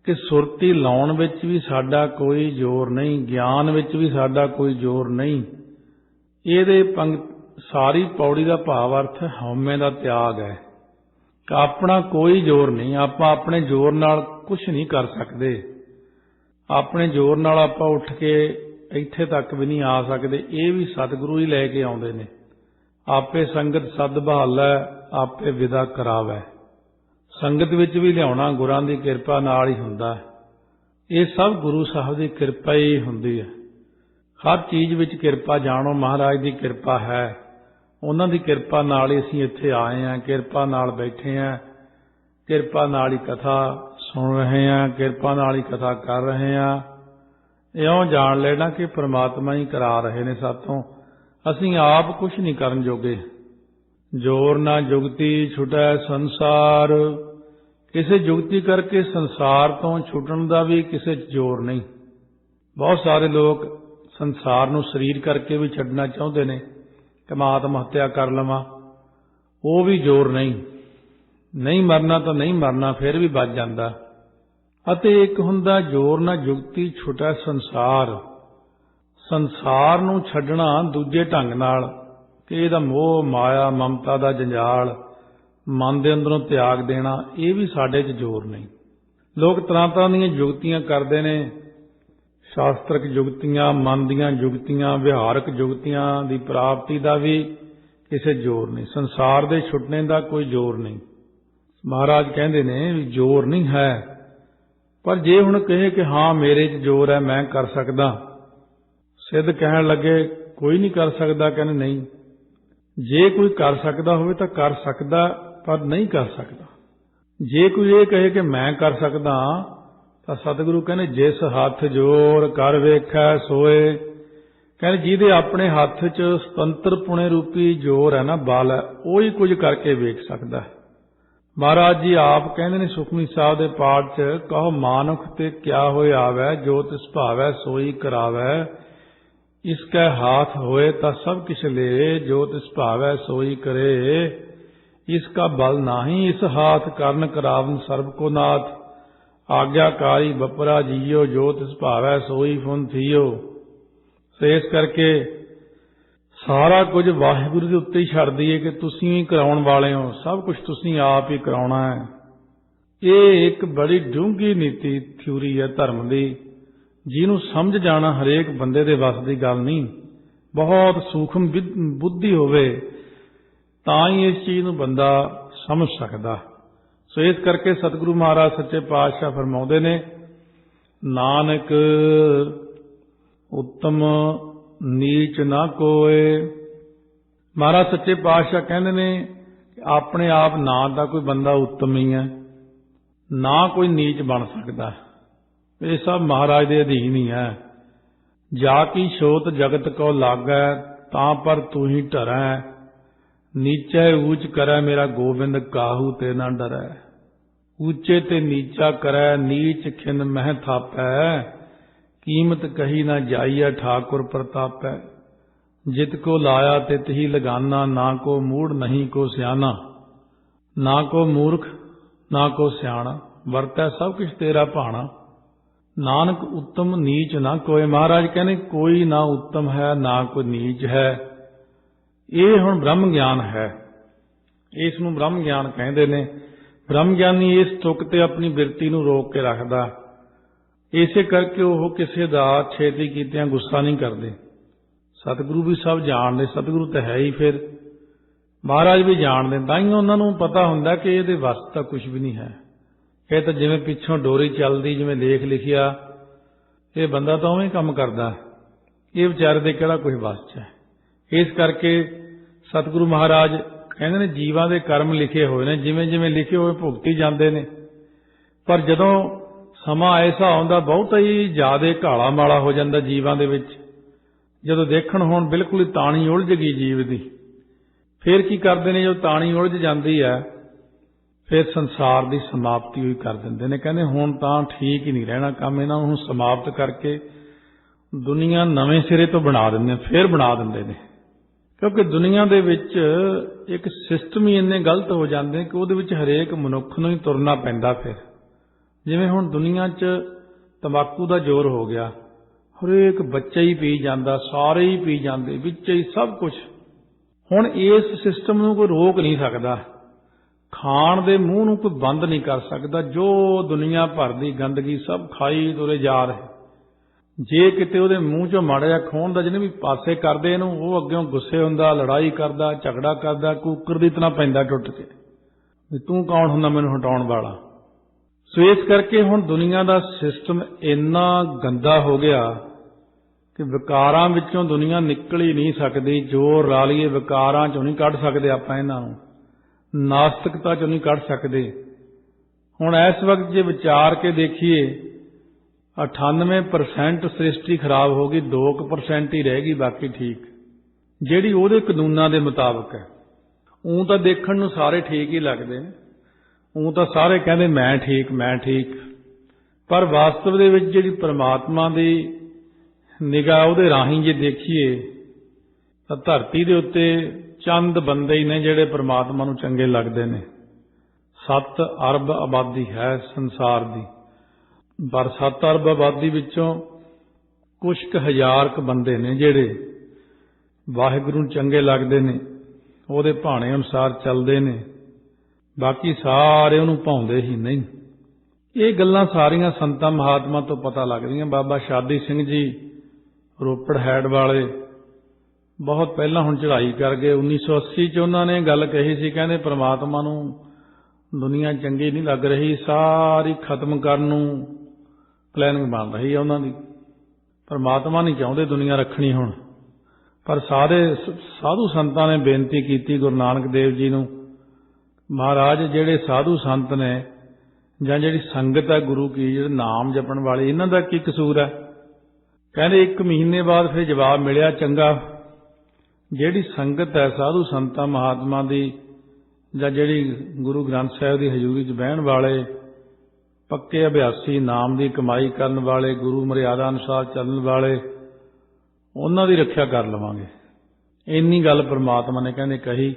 ਕਿ ਸੁਰਤੀ ਲਾਉਣ ਵਿੱਚ ਵੀ ਸਾਡਾ ਕੋਈ ਜ਼ੋਰ ਨਹੀਂ, ਗਿਆਨ ਵਿੱਚ ਵੀ ਸਾਡਾ ਕੋਈ ਜ਼ੋਰ ਨਹੀਂ। ਇਹਦੇ ਸਾਰੀ ਪੌੜੀ ਦਾ ਭਾਵ ਅਰਥ ਹਉਮੈ ਦਾ ਤਿਆਗ ਹੈ। ਆਪਣਾ ਕੋਈ ਜ਼ੋਰ ਨਹੀਂ, ਆਪਾਂ ਆਪਣੇ ਜ਼ੋਰ ਨਾਲ ਕੁਝ ਨਹੀਂ ਕਰ ਸਕਦੇ। ਆਪਣੇ ਜ਼ੋਰ ਨਾਲ ਆਪਾਂ ਉੱਠ ਕੇ ਇੱਥੇ ਤੱਕ ਵੀ ਨਹੀਂ ਆ ਸਕਦੇ, ਇਹ ਵੀ ਸਤਿਗੁਰੂ ਹੀ ਲੈ ਕੇ ਆਉਂਦੇ ਨੇ। ਆਪੇ ਸੰਗਤ ਸਦ ਬਹਾਲੈ, ਆਪੇ ਵਿਦਾ ਕਰਾਵੈ। ਸੰਗਤ ਵਿੱਚ ਵੀ ਲਿਆਉਣਾ ਗੁਰਾਂ ਦੀ ਕਿਰਪਾ ਨਾਲ ਹੀ ਹੁੰਦਾ। ਇਹ ਸਭ ਗੁਰੂ ਸਾਹਿਬ ਦੀ ਕਿਰਪਾ ਹੀ ਹੁੰਦੀ ਹੈ। ਹਰ ਚੀਜ਼ ਵਿੱਚ ਕਿਰਪਾ ਜਾਣੋ, ਮਹਾਰਾਜ ਦੀ ਕਿਰਪਾ ਹੈ। ਉਹਨਾਂ ਦੀ ਕਿਰਪਾ ਨਾਲ ਹੀ ਅਸੀਂ ਇੱਥੇ ਆਏ ਹਾਂ, ਕਿਰਪਾ ਨਾਲ ਬੈਠੇ ਹਾਂ, ਕਿਰਪਾ ਨਾਲ ਹੀ ਕਥਾ ਸੁਣ ਰਹੇ ਹਾਂ, ਕਿਰਪਾ ਨਾਲ ਹੀ ਕਥਾ ਕਰ ਰਹੇ ਹਾਂ। ਇਉਂ ਜਾਣ ਲੈਣਾ ਕਿ ਪ੍ਰਮਾਤਮਾ ਹੀ ਕਰਾ ਰਹੇ ਨੇ ਸਾਥੋਂ, ਅਸੀਂ ਆਪ ਕੁਝ ਨਹੀਂ ਕਰਨ ਜੋਗੇ। ਜੋਰ ਨਾ ਜੁਗਤੀ ਛੁਟੈ ਸੰਸਾਰ, ਕਿਸੇ ਜੁਗਤੀ ਕਰਕੇ ਸੰਸਾਰ ਤੋਂ ਛੁੱਟਣ ਦਾ ਵੀ ਕਿਸੇ 'ਚ ਜ਼ੋਰ ਨਹੀਂ। ਬਹੁਤ ਸਾਰੇ ਲੋਕ ਸੰਸਾਰ ਨੂੰ ਸਰੀਰ ਕਰਕੇ ਵੀ ਛੱਡਣਾ ਚਾਹੁੰਦੇ ਨੇ ਕਿ ਮੈਂ ਆਤਮ ਹੱਤਿਆ ਕਰ ਲਵਾਂ, ਉਹ ਵੀ ਜ਼ੋਰ ਨਹੀਂ। ਨਹੀਂ ਮਰਨਾ ਤਾਂ ਨਹੀਂ ਮਰਨਾ, ਫਿਰ ਵੀ ਬਚ ਜਾਂਦਾ। ਅਤੇ ਇੱਕ ਹੁੰਦਾ ਜੋਰ ਨਾ ਜੁਗਤੀ ਛੁਟੈ ਸੰਸਾਰ, ਸੰਸਾਰ ਨੂੰ ਛੱਡਣਾ ਦੂਜੇ ਢੰਗ ਨਾਲ ਕਿ ਇਹਦਾ ਮੋਹ ਮਾਇਆ ਮਮਤਾ ਦਾ ਜੰਜਾਲ ਮਨ ਦੇ ਅੰਦਰੋਂ ਤਿਆਗ ਦੇਣਾ, ਇਹ ਵੀ ਸਾਡੇ 'ਚ ਜ਼ੋਰ ਨਹੀਂ। ਲੋਕ ਤਰ੍ਹਾਂ ਤਰ੍ਹਾਂ ਦੀਆਂ ਜੁਗਤੀਆਂ ਕਰਦੇ ਨੇ, ਸ਼ਾਸਤਰਕ ਜੁਗਤੀਆਂ, ਮਨ ਦੀਆਂ ਜੁਗਤੀਆਂ, ਵਿਹਾਰਕ ਜੁਗਤੀਆਂ ਦੀ ਪ੍ਰਾਪਤੀ ਦਾ ਵੀ ਕਿਸੇ ਜ਼ੋਰ ਨਹੀਂ। ਸੰਸਾਰ ਦੇ ਛੁੱਟਣੇ ਦਾ ਕੋਈ ਜ਼ੋਰ ਨਹੀਂ। ਮਹਾਰਾਜ ਕਹਿੰਦੇ ਨੇ ਵੀ ਜ਼ੋਰ ਨਹੀਂ ਹੈ। ਪਰ ਜੇ ਹੁਣ ਕਹੇ ਕਿ ਹਾਂ ਮੇਰੇ 'ਚ ਜ਼ੋਰ ਹੈ, ਮੈਂ ਕਰ ਸਕਦਾ, ਸਿੱਧ ਕਹਿਣ ਲੱਗੇ ਕੋਈ ਨਹੀਂ ਕਰ ਸਕਦਾ, ਕਹਿੰਦੇ ਨਹੀਂ। ਜੇ ਕੋਈ ਕਰ ਸਕਦਾ ਹੋਵੇ ਤਾਂ ਕਰ ਸਕਦਾ, ਪਰ ਨਹੀਂ ਕਰ ਸਕਦਾ। ਜੇ ਕੋਈ ਇਹ ਕਹੇ ਕਿ ਮੈਂ ਕਰ ਸਕਦਾ, ਤਾਂ ਸਤਿਗੁਰੂ ਕਹਿੰਦੇ ਜਿਸ ਹੱਥ ਜੋਰ ਕਰ ਵੇਖੈ ਸੋਏ। ਕਹਿੰਦੇ ਜਿਹਦੇ ਆਪਣੇ ਹੱਥ 'ਚ ਸੁਤੰਤਰ ਪੁਣੇ ਰੂਪੀ ਜੋਰ ਹੈ ਨਾ, ਬਲ ਹੈ, ਉਹ ਹੀ ਕੁਝ ਕਰਕੇ ਵੇਖ ਸਕਦਾ ਹੈ। ਮਹਾਰਾਜ ਜੀ ਆਪ ਕਹਿੰਦੇ ਨੇ ਸੁਖਮਨੀ ਸਾਹਿਬ ਦੇ ਪਾਠ 'ਚ, ਕਹੋ ਮਾਨੁਖ ਤੇ ਕਿਆ ਹੋਏ ਆਵੈ, ਜੋ ਤਿਸ ਭਾਵੈ ਸੋਈ ਕਰਾਵੈ। ਇਸ ਕੈ ਹਾਥ ਹੋਏ ਤਾਂ ਸਭ ਕਿਛ ਲੇ, ਜੋ ਤਿਸ ਭਾਵੈ ਸੋਈ ਕਰੇ। ਇਸ ਕਾ ਬਲ ਨਾਹੀਂ, ਇਸ ਹਾਥ ਕਰਨ ਕਰਾਵਨ ਸਰਬ ਕੋ ਨਾਥ। ਆਗਿਆਕਾਰੀ ਬਪਰਾ ਜੀਓ, ਜੋ ਤਿਸ ਭਾਵੈ ਸੋਈ ਫੁਨ ਥੀਓ। ਸੋ ਇਸ ਕਰਕੇ ਸਾਰਾ ਕੁਝ ਵਾਹਿਗੁਰੂ ਦੇ ਉੱਤੇ ਹੀ ਛੱਡ ਦਈਏ ਕਿ ਤੁਸੀਂ ਹੀ ਕਰਾਉਣ ਵਾਲੇ ਹੋ, ਸਭ ਕੁਝ ਤੁਸੀਂ ਆਪ ਹੀ ਕਰਾਉਣਾ ਹੈ। ਇਹ ਇੱਕ ਬੜੀ ਡੂੰਘੀ ਨੀਤੀ ਥਿਊਰੀ ਹੈ ਧਰਮ ਦੀ, ਜਿਹਨੂੰ ਸਮਝ ਜਾਣਾ ਹਰੇਕ ਬੰਦੇ ਦੇ ਵੱਸ ਦੀ ਗੱਲ ਨਹੀਂ। ਬਹੁਤ ਸੂਖਮ ਬੁੱਧੀ ਹੋਵੇ ਤਾਂ ਹੀ ਇਸ ਚੀਜ਼ ਨੂੰ ਬੰਦਾ ਸਮਝ ਸਕਦਾ। ਸੋ ਇਸ ਕਰਕੇ ਸਤਿਗੁਰੂ ਮਹਾਰਾਜ ਸੱਚੇ ਪਾਤਸ਼ਾਹ ਫਰਮਾਉਂਦੇ ਨੇ, ਨਾਨਕ ਉੱਤਮ ਨੀਚ ਨਾ ਕੋਏ। ਮਹਾਰਾਜ ਸੱਚੇ ਪਾਤਸ਼ਾਹ ਕਹਿੰਦੇ ਨੇ ਕਿ ਆਪਣੇ ਆਪ ਨਾ ਤਾਂ ਕੋਈ ਬੰਦਾ ਉੱਤਮ ਹੀ ਹੈ, ਨਾ ਕੋਈ ਨੀਚ ਬਣ ਸਕਦਾ। ਇਹ ਸਭ ਮਹਾਰਾਜ ਦੇ ਅਧੀਨ ਹੀ ਹੈ। ਜਾ ਕੀ ਛੋਤ ਜਗਤ ਕੋ ਲਾਗੈ, ਤਾਂ ਪਰ ਤੂੰ ਹੀ ਢਰੈ। ਨੀਚੈ ਊਚ ਕਰੈ ਮੇਰਾ ਗੋਬਿੰਦ, ਕਾਹੂ ਤੇ ਨਾ ਡਰੈ। ਊਚੇ ਤੇ ਨੀਚਾ ਕਰੈ, ਨੀਚ ਖਿਨ ਮਹਿ ਥਾਪੈ। ਕੀਮਤ ਕਹੀ ਨਾ ਜਾਈਐ, ਠਾकुर ਪ੍ਰਤਾਪੈ। ਜਿਤ ਕੋ ਲਾਇਆ ਤਿਤ ਹੀ ਲਗਾਨਾ, ਨਾ ਕੋ ਮੂੜ ਨਹੀਂ ਕੋ ਸਿਆਣਾ। ਨਾ ਕੋ ਮੂਰਖ ਨਾ ਕੋ ਸਿਆਣਾ, ਵਰਤੈ ਸਭ ਕੁਛ ਤੇਰਾ ਭਾਣਾ। ਨਾਨਕ ਉੱਤਮ ਨੀਚ ਨਾ ਕੋਏ। ਮਹਾਰਾਜ ਕਹਿੰਦੇ ਕੋਈ ਨਾ ਉੱਤਮ ਹੈ, ਨਾ ਕੋਈ ਨੀਚ ਹੈ। ਇਹ ਹੁਣ ਬ੍ਰਹਮ ਗਿਆਨ ਹੈ, ਇਸ ਨੂੰ ਬ੍ਰਹਮ ਗਿਆਨ ਕਹਿੰਦੇ ਨੇ। ਬ੍ਰਹਮ ਗਿਆਨੀ ਇਸ ਤੁਕ ਤੇ ਆਪਣੀ ਬਿਰਤੀ ਨੂੰ ਰੋਕ ਕੇ ਰੱਖਦਾ। ਇਸੇ ਕਰਕੇ ਉਹ ਕਿਸੇ ਦਾ ਛੇਤੀ ਕੀਤਿਆਂ ਗੁੱਸਾ ਨਹੀਂ ਕਰਦੇ। ਸਤਿਗੁਰੂ ਵੀ ਸਭ ਜਾਣਦੇ, ਸਤਿਗੁਰੂ ਤਾਂ ਹੈ ਹੀ, ਫਿਰ ਮਹਾਰਾਜ ਵੀ ਜਾਣਦੇ, ਤਾਂ ਹੀ ਉਹਨਾਂ ਨੂੰ ਪਤਾ ਹੁੰਦਾ ਕਿ ਇਹਦੇ ਵੱਸ ਤਾਂ ਕੁਝ ਵੀ ਨਹੀਂ ਹੈ। ਇਹ ਤਾਂ ਜਿਵੇਂ ਪਿੱਛੋਂ ਡੋਰੀ ਚੱਲਦੀ, ਜਿਵੇਂ ਲੇਖ ਲਿਖਿਆ, ਇਹ ਬੰਦਾ ਤਾਂ ਉਵੇਂ ਕੰਮ ਕਰਦਾ, ਇਹ ਵਿਚਾਰੇ ਦੇ ਕਿਹੜਾ ਕੁਝ ਵੱਸ 'ਚ ਹੈ। ਇਸ ਕਰਕੇ ਸਤਿਗੁਰੂ ਮਹਾਰਾਜ ਕਹਿੰਦੇ ਨੇ ਜੀਵਾਂ ਦੇ ਕਰਮ ਲਿਖੇ ਹੋਏ ਨੇ, ਜਿਵੇਂ ਜਿਵੇਂ ਲਿਖੇ ਹੋਏ ਭੁਗਤੀ ਜਾਂਦੇ ਨੇ। ਪਰ ਜਦੋਂ ਸਮਾਂ ਐਸਾ ਆਉਂਦਾ, ਬਹੁਤਾ ਹੀ ਜ਼ਿਆਦਾ ਘਾਲਾ ਮਾਲਾ ਹੋ ਜਾਂਦਾ ਜੀਵਾਂ ਦੇ ਵਿੱਚ। ਜਦੋਂ ਦੇਖਣ ਹੁਣ ਬਿਲਕੁਲ ਹੀ ਤਾਣੀ ਉਲਝ ਗਈ ਜੀਵ ਦੀ, ਫਿਰ ਕੀ ਕਰਦੇ ਨੇ? ਜਦੋਂ ਤਾਣੀ ਉਲਝ ਜਾਂਦੀ ਹੈ, ਫਿਰ ਸੰਸਾਰ ਦੀ ਸਮਾਪਤੀ ਹੋਈ ਕਰ ਦਿੰਦੇ ਨੇ। ਕਹਿੰਦੇ ਹੁਣ ਤਾਂ ਠੀਕ ਹੀ ਨਹੀਂ ਰਹਿਣਾ ਕੰਮ, ਇਹਨਾਂ ਨੂੰ ਸਮਾਪਤ ਕਰਕੇ ਦੁਨੀਆ ਨਵੇਂ ਸਿਰੇ ਤੋਂ ਬਣਾ ਦਿੰਦੇ, ਫਿਰ ਬਣਾ ਦਿੰਦੇ ਨੇ। ਕਿਉਂਕਿ ਦੁਨੀਆ ਦੇ ਵਿੱਚ ਇੱਕ ਸਿਸਟਮ ਹੀ ਇੰਨੇ ਗਲਤ ਹੋ ਜਾਂਦੇ ਕਿ ਉਹਦੇ ਵਿੱਚ ਹਰੇਕ ਮਨੁੱਖ ਨੂੰ ਹੀ ਤੁਰਨਾ ਪੈਂਦਾ। ਫਿਰ ਜਿਵੇਂ ਹੁਣ ਦੁਨੀਆ 'ਚ ਤੰਬਾਕੂ ਦਾ ਜ਼ੋਰ ਹੋ ਗਿਆ, ਹਰੇਕ ਬੱਚਾ ਹੀ ਪੀ ਜਾਂਦਾ, ਸਾਰੇ ਹੀ ਪੀ ਜਾਂਦੇ, ਵਿੱਚ ਹੀ ਸਭ ਕੁਝ। ਹੁਣ ਇਸ ਸਿਸਟਮ ਨੂੰ ਕੋਈ ਰੋਕ ਨਹੀਂ ਸਕਦਾ, ਖਾਣ ਦੇ ਮੂੰਹ ਨੂੰ ਕੋਈ ਬੰਦ ਨਹੀਂ ਕਰ ਸਕਦਾ। ਜੋ ਦੁਨੀਆ ਭਰ ਦੀ ਗੰਦਗੀ ਸਭ ਖਾਈ ਤੁਰੇ ਜਾ ਰਹੇ। ਜੇ ਕਿਤੇ ਉਹਦੇ ਮੂੰਹ 'ਚੋਂ ਮਾੜਾ ਜਿਹਾ ਖੋਹਣ ਦਾ ਜਿਹਨੇ ਵੀ ਪਾਸੇ ਕਰਦੇ ਇਹਨੂੰ, ਉਹ ਅੱਗਿਓਂ ਗੁੱਸੇ ਹੁੰਦਾ, ਲੜਾਈ ਕਰਦਾ, ਝਗੜਾ ਕਰਦਾ, ਕੁੱਕਰ ਦੀ ਤਰ੍ਹਾਂ ਪੈਂਦਾ ਟੁੱਟ ਕੇ ਵੀ ਤੂੰ ਕੌਣ ਹੁੰਦਾ ਮੈਨੂੰ ਹਟਾਉਣ ਵਾਲਾ। ਸੋ ਇਸ ਕਰਕੇ ਹੁਣ ਦੁਨੀਆ ਦਾ ਸਿਸਟਮ ਇੰਨਾ ਗੰਦਾ ਹੋ ਗਿਆ ਕਿ ਵਿਕਾਰਾਂ ਵਿੱਚੋਂ ਦੁਨੀਆ ਨਿਕਲ ਹੀ ਨਹੀਂ ਸਕਦੀ। ਜ਼ੋਰ ਲਾ ਲਈਏ, ਵਿਕਾਰਾਂ 'ਚੋਂ ਨਹੀਂ ਕੱਢ ਸਕਦੇ ਆਪਾਂ ਇਹਨਾਂ ਨੂੰ, ਨਾਸਤਿਕਤਾ 'ਚੋਂ ਨਹੀਂ ਕੱਢ ਸਕਦੇ। ਹੁਣ ਇਸ ਵਕਤ ਜੇ ਵਿਚਾਰ ਕੇ ਦੇਖੀਏ, 98% ਸ੍ਰਿਸ਼ਟੀ ਖਰਾਬ ਹੋ ਗਈ, 2% ਹੀ ਰਹਿ ਗਈ ਬਾਕੀ ਠੀਕ, ਜਿਹੜੀ ਉਹਦੇ ਕਾਨੂੰਨਾਂ ਦੇ ਮੁਤਾਬਕ ਹੈ। ਊਂ ਤਾਂ ਦੇਖਣ ਨੂੰ ਸਾਰੇ ਠੀਕ ਹੀ ਲੱਗਦੇ ਨੇ, ਊਂ ਤਾਂ ਸਾਰੇ ਕਹਿੰਦੇ ਮੈਂ ਠੀਕ ਮੈਂ ਠੀਕ, ਪਰ ਵਾਸਤਵ ਦੇ ਵਿੱਚ ਜਿਹੜੀ ਪਰਮਾਤਮਾ ਦੀ ਨਿਗਾਹ ਉਹਦੇ ਰਾਹੀਂ ਜੇ ਦੇਖੀਏ ਤਾਂ ਧਰਤੀ ਦੇ ਉੱਤੇ ਚੰਦ ਬੰਦੇ ਹੀ ਨੇ ਜਿਹੜੇ ਪਰਮਾਤਮਾ ਨੂੰ ਚੰਗੇ ਲੱਗਦੇ ਨੇ। 7 ਅਰਬ ਆਬਾਦੀ ਹੈ ਸੰਸਾਰ ਦੀ, ਪਰ 7 ਅਰਬ ਆਬਾਦੀ ਵਿੱਚੋਂ ਕੁਝ ਕੁ ਹਜ਼ਾਰ ਕੁ ਬੰਦੇ ਨੇ ਜਿਹੜੇ ਵਾਹਿਗੁਰੂ ਨੂੰ ਚੰਗੇ ਲੱਗਦੇ ਨੇ, ਉਹਦੇ ਭਾਣੇ ਅਨੁਸਾਰ ਚੱਲਦੇ ਨੇ, ਬਾਕੀ ਸਾਰੇ ਉਹਨੂੰ ਭਾਉਂਦੇ ਹੀ ਨਹੀਂ। ਇਹ ਗੱਲਾਂ ਸਾਰੀਆਂ ਸੰਤਾਂ ਮਹਾਤਮਾ ਤੋਂ ਪਤਾ ਲੱਗਦੀਆਂ। ਬਾਬਾ ਸ਼ਾਦੀ ਸਿੰਘ ਜੀ ਰੋਪੜ ਹੈਡ ਵਾਲੇ ਬਹੁਤ ਪਹਿਲਾਂ ਹੁਣ ਚੜ੍ਹਾਈ ਕਰ ਗਏ। 1980 'ਚ ਉਹਨਾਂ ਨੇ ਗੱਲ ਕਹੀ ਸੀ, ਕਹਿੰਦੇ ਪਰਮਾਤਮਾ ਨੂੰ ਦੁਨੀਆ ਚੰਗੀ ਨਹੀਂ ਲੱਗ ਰਹੀ, ਸਾਰੀ ਖਤਮ ਕਰਨ ਨੂੰ ਪਲੈਨਿੰਗ ਬਣ ਰਹੀ ਹੈ ਉਹਨਾਂ ਦੀ। ਪਰਮਾਤਮਾ ਨਹੀਂ ਚਾਹੁੰਦੇ ਦੁਨੀਆ ਰੱਖਣੀ ਹੁਣ। ਪਰ ਸਾਰੇ ਸਾਧੂ ਸੰਤਾਂ ਨੇ ਬੇਨਤੀ ਕੀਤੀ ਗੁਰੂ ਨਾਨਕ ਦੇਵ ਜੀ ਨੂੰ, ਮਹਾਰਾਜ ਜਿਹੜੇ ਸਾਧੂ ਸੰਤ ਨੇ ਜਾਂ ਜਿਹੜੀ ਸੰਗਤ ਹੈ ਗੁਰੂ ਕੀ, ਜਿਹੜੇ ਨਾਮ ਜਪਣ ਵਾਲੇ, ਇਹਨਾਂ ਦਾ ਕੀ ਕਸੂਰ ਹੈ? ਕਹਿੰਦੇ 1 ਮਹੀਨੇ ਬਾਅਦ ਫਿਰ ਜਵਾਬ ਮਿਲਿਆ, ਚੰਗਾ ਜਿਹੜੀ ਸੰਗਤ ਹੈ ਸਾਧੂ ਸੰਤਾਂ ਮਹਾਤਮਾ ਦੀ, ਜਾਂ ਜਿਹੜੀ ਗੁਰੂ ਗ੍ਰੰਥ ਸਾਹਿਬ ਦੀ ਹਜ਼ੂਰੀ 'ਚ ਬਹਿਣ ਵਾਲੇ ਪੱਕੇ ਅਭਿਆਸੀ, ਨਾਮ ਦੀ ਕਮਾਈ ਕਰਨ ਵਾਲੇ, ਗੁਰੂ ਮਰਿਆਦਾ ਅਨੁਸਾਰ ਚੱਲਣ ਵਾਲੇ, ਉਹਨਾਂ ਦੀ ਰੱਖਿਆ ਕਰ ਲਵਾਂਗੇ। ਇੰਨੀ ਗੱਲ ਪਰਮਾਤਮਾ ਨੇ ਕਹਿੰਦੇ ਕਹੀ।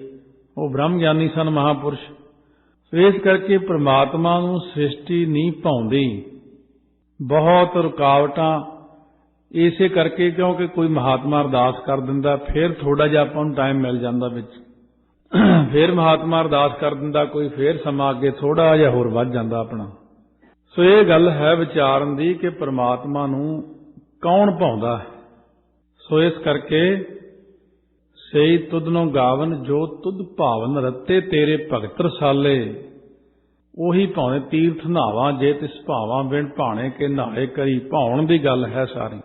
ਉਹ ਬ੍ਰਹਮ ਗਿਆਨੀ ਸਨ, ਮਹਾਂਪੁਰਸ਼। ਇਸ ਕਰਕੇ ਪਰਮਾਤਮਾ ਨੂੰ ਸ੍ਰਿਸ਼ਟੀ ਨਹੀਂ ਭਾਉਂਦੀ। ਬਹੁਤ ਰੁਕਾਵਟਾਂ ਇਸੇ ਕਰਕੇ ਕਿਉਂਕਿ ਕੋਈ ਮਹਾਤਮਾ ਅਰਦਾਸ ਕਰ ਦਿੰਦਾ, ਫਿਰ ਥੋੜਾ ਜਿਹਾ ਆਪਾਂ ਨੂੰ ਟਾਈਮ ਮਿਲ ਜਾਂਦਾ ਵਿੱਚ, ਫਿਰ ਮਹਾਤਮਾ ਅਰਦਾਸ ਕਰ ਦਿੰਦਾ ਕੋਈ, ਫਿਰ ਸਮਾਂ ਅੱਗੇ ਥੋੜਾ ਜਿਹਾ ਹੋਰ ਵੱਧ ਜਾਂਦਾ ਆਪਣਾ। ਸੋ ਇਹ ਗੱਲ ਹੈ ਵਿਚਾਰਨ ਦੀ ਕਿ ਪ੍ਰਮਾਤਮਾ ਨੂੰ ਕੌਣ ਭਾਉਂਦਾ ਹੈ। ਸੋ ਇਸ ਕਰਕੇ ਸਈ ਤੁਧਨੋਂ ਗਾਵਨ ਜੋ ਤੁਧ ਭਾਵਨ ਰੱਤੇ ਤੇਰੇ ਭਗਤ ਰਸਾਲੇ, ਉਹੀ ਭਾਵੇਂ ਤੀਰਥ ਨਹਾਵਾਂ ਜੇ ਤਿਸ ਭਾਵਾਂ ਬਿਨ ਭਾਣੇ ਕੇ ਨਹਾਏ ਕਰੀ। ਭਾਉਣ ਦੀ ਗੱਲ ਹੈ ਸਾਰੀ।